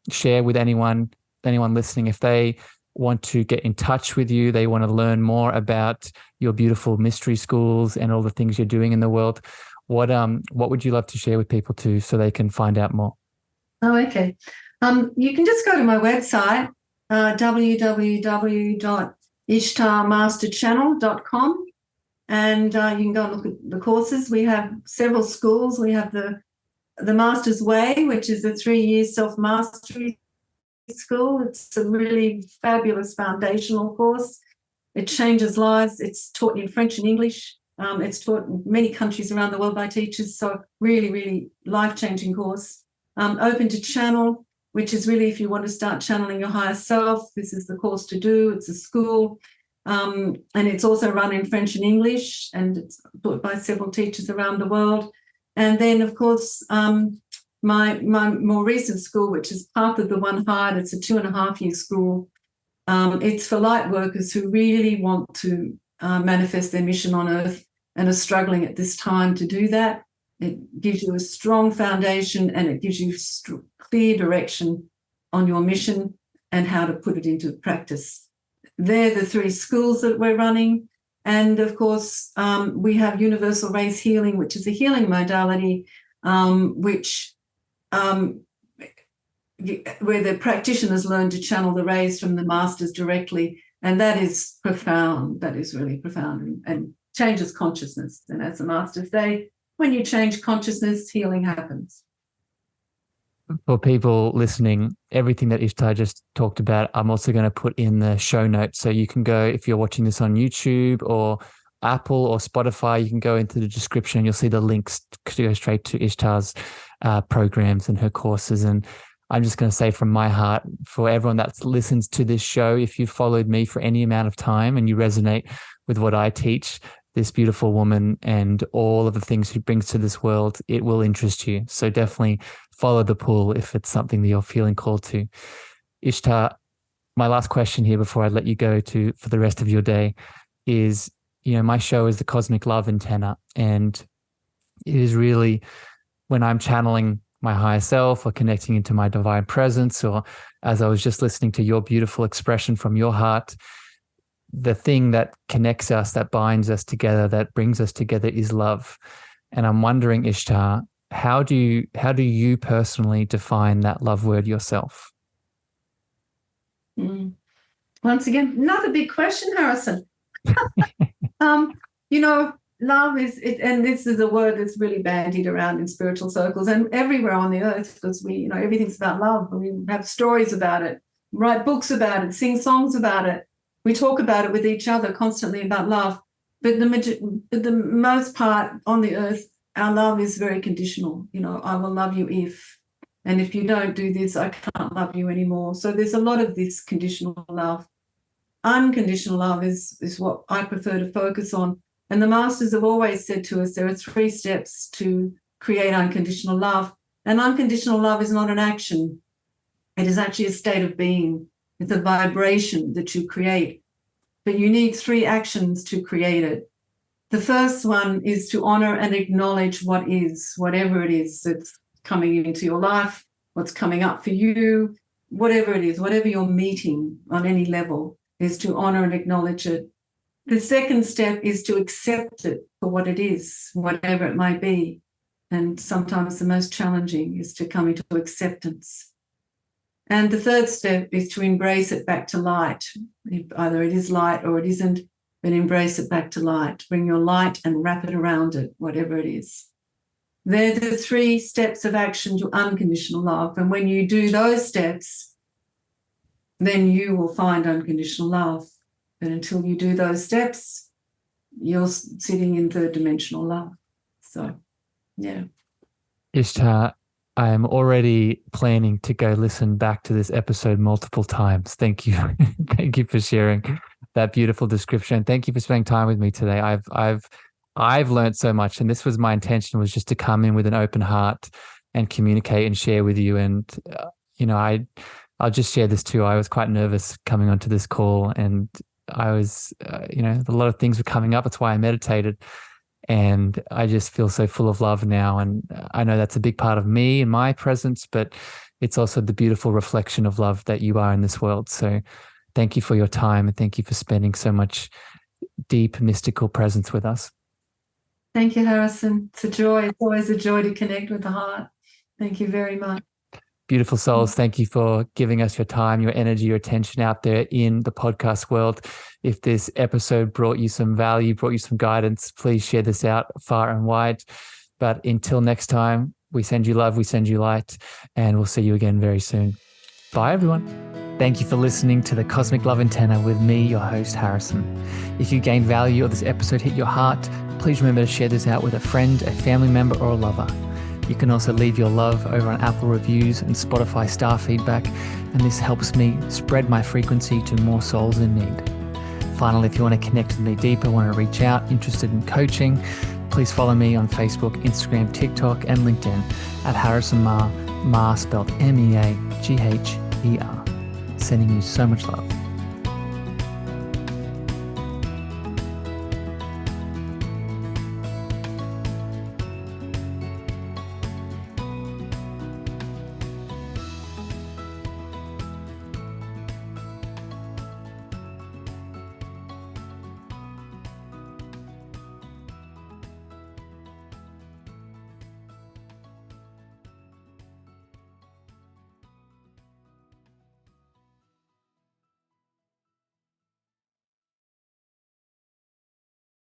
share with anyone listening, if they want to get in touch with you, they want to learn more about your beautiful mystery schools and all the things you're doing in the world. What would you love to share with people too, so they can find out more? Oh, okay. You can just go to my website, www.ishtarmasterchannel.com, and you can go and look at the courses. We have several schools. We have the Master's Way, which is a 3-year self-mastery school. It's a really fabulous foundational course. It changes lives. It's taught in French and English. It's taught in many countries around the world by teachers. So really, really life-changing course. Open to Channel, which is really if you want to start channeling your higher self, this is the course to do. It's a school. And it's also run in French and English, and it's taught by several teachers around the world. And then, of course, my more recent school, which is part of the One Heart, it's a 2.5-year school. It's for light workers who really want to manifest their mission on Earth and are struggling at this time to do that. It gives you a strong foundation, and it gives you clear direction on your mission and how to put it into practice. They're the 3 schools that we're running. And of course, we have universal race healing, which is a healing modality, where the practitioners learn to channel the rays from the masters directly. And that is profound. That is really profound and changes consciousness. And as the masters say, when you change consciousness, healing happens. For people listening, everything that Ishtar just talked about, I'm also going to put in the show notes. So you can go, if you're watching this on YouTube or Apple or Spotify, you can go into the description and you'll see the links to go straight to Ishtar's programs and her courses. And I'm just going to say from my heart, for everyone that listens to this show, if you've followed me for any amount of time and you resonate with what I teach, this beautiful woman and all of the things she brings to this world, it will interest you. So definitely follow the pull if it's something that you're feeling called to. Ishtar, my last question here before I let you go for the rest of your day is, my show is the Cosmic Love Antenna, and it is really when I'm channeling my higher self or connecting into my divine presence, or as I was just listening to your beautiful expression from your heart, the thing that connects us, that binds us together, that brings us together is love. And I'm wondering, Ishtar, how do you personally define that love word yourself? Once again, another big question, Harrison. Love is it, and this is a word that's really bandied around in spiritual circles and everywhere on the earth, because we, everything's about love. We have stories about it, write books about it, sing songs about it. We talk about it with each other constantly about love. But the most part on the earth, our love is very conditional. I will love you and if you don't do this, I can't love you anymore. So there's a lot of this conditional love. Unconditional love is what I prefer to focus on. And the masters have always said to us, there are 3 steps to create unconditional love. And unconditional love is not an action. It is actually a state of being. It's a vibration that you create. But you need 3 actions to create it. The first one is to honor and acknowledge what is, whatever it is that's coming into your life, what's coming up for you, whatever it is, whatever you're meeting on any level, is to honor and acknowledge it. The second step is to accept it for what it is, whatever it might be. And sometimes the most challenging is to come into acceptance. And the third step is to embrace it back to light. Either it is light or it isn't, but embrace it back to light. Bring your light and wrap it around it, whatever it is. They're the 3 steps of action to unconditional love. And when you do those steps, then you will find unconditional love. But until you do those steps, you're sitting in 3rd dimensional love. So, yeah. Ishtar, I am already planning to go listen back to this episode multiple times. Thank you. Thank you for sharing that beautiful description. Thank you for spending time with me today. I've learned so much, and this was my intention, was just to come in with an open heart and communicate and share with you. And, I'll just share this too. I was quite nervous coming onto this call, and I was, a lot of things were coming up. That's why I meditated. And I just feel so full of love now. And I know that's a big part of me and my presence, but it's also the beautiful reflection of love that you are in this world. So thank you for your time, and thank you for spending so much deep mystical presence with us. Thank you, Harrison. It's a joy. It's always a joy to connect with the heart. Thank you very much. Beautiful souls, thank you for giving us your time, your energy, your attention out there in the podcast world. If this episode brought you some value, brought you some guidance, please share this out far and wide. But until next time, we send you love, we send you light, and we'll see you again very soon. Bye, everyone. Thank you for listening to the Cosmic Love Antenna with me, your host, Harrison. If you gained value or this episode hit your heart, please remember to share this out with a friend, a family member, or a lover. You can also leave your love over on Apple reviews and Spotify star feedback, and this helps me spread my frequency to more souls in need. Finally, if you want to connect with me deeper, want to reach out, interested in coaching, please follow me on Facebook, Instagram, TikTok, and LinkedIn at Harrison Mar, Mar spelled Meagher. Sending you so much love.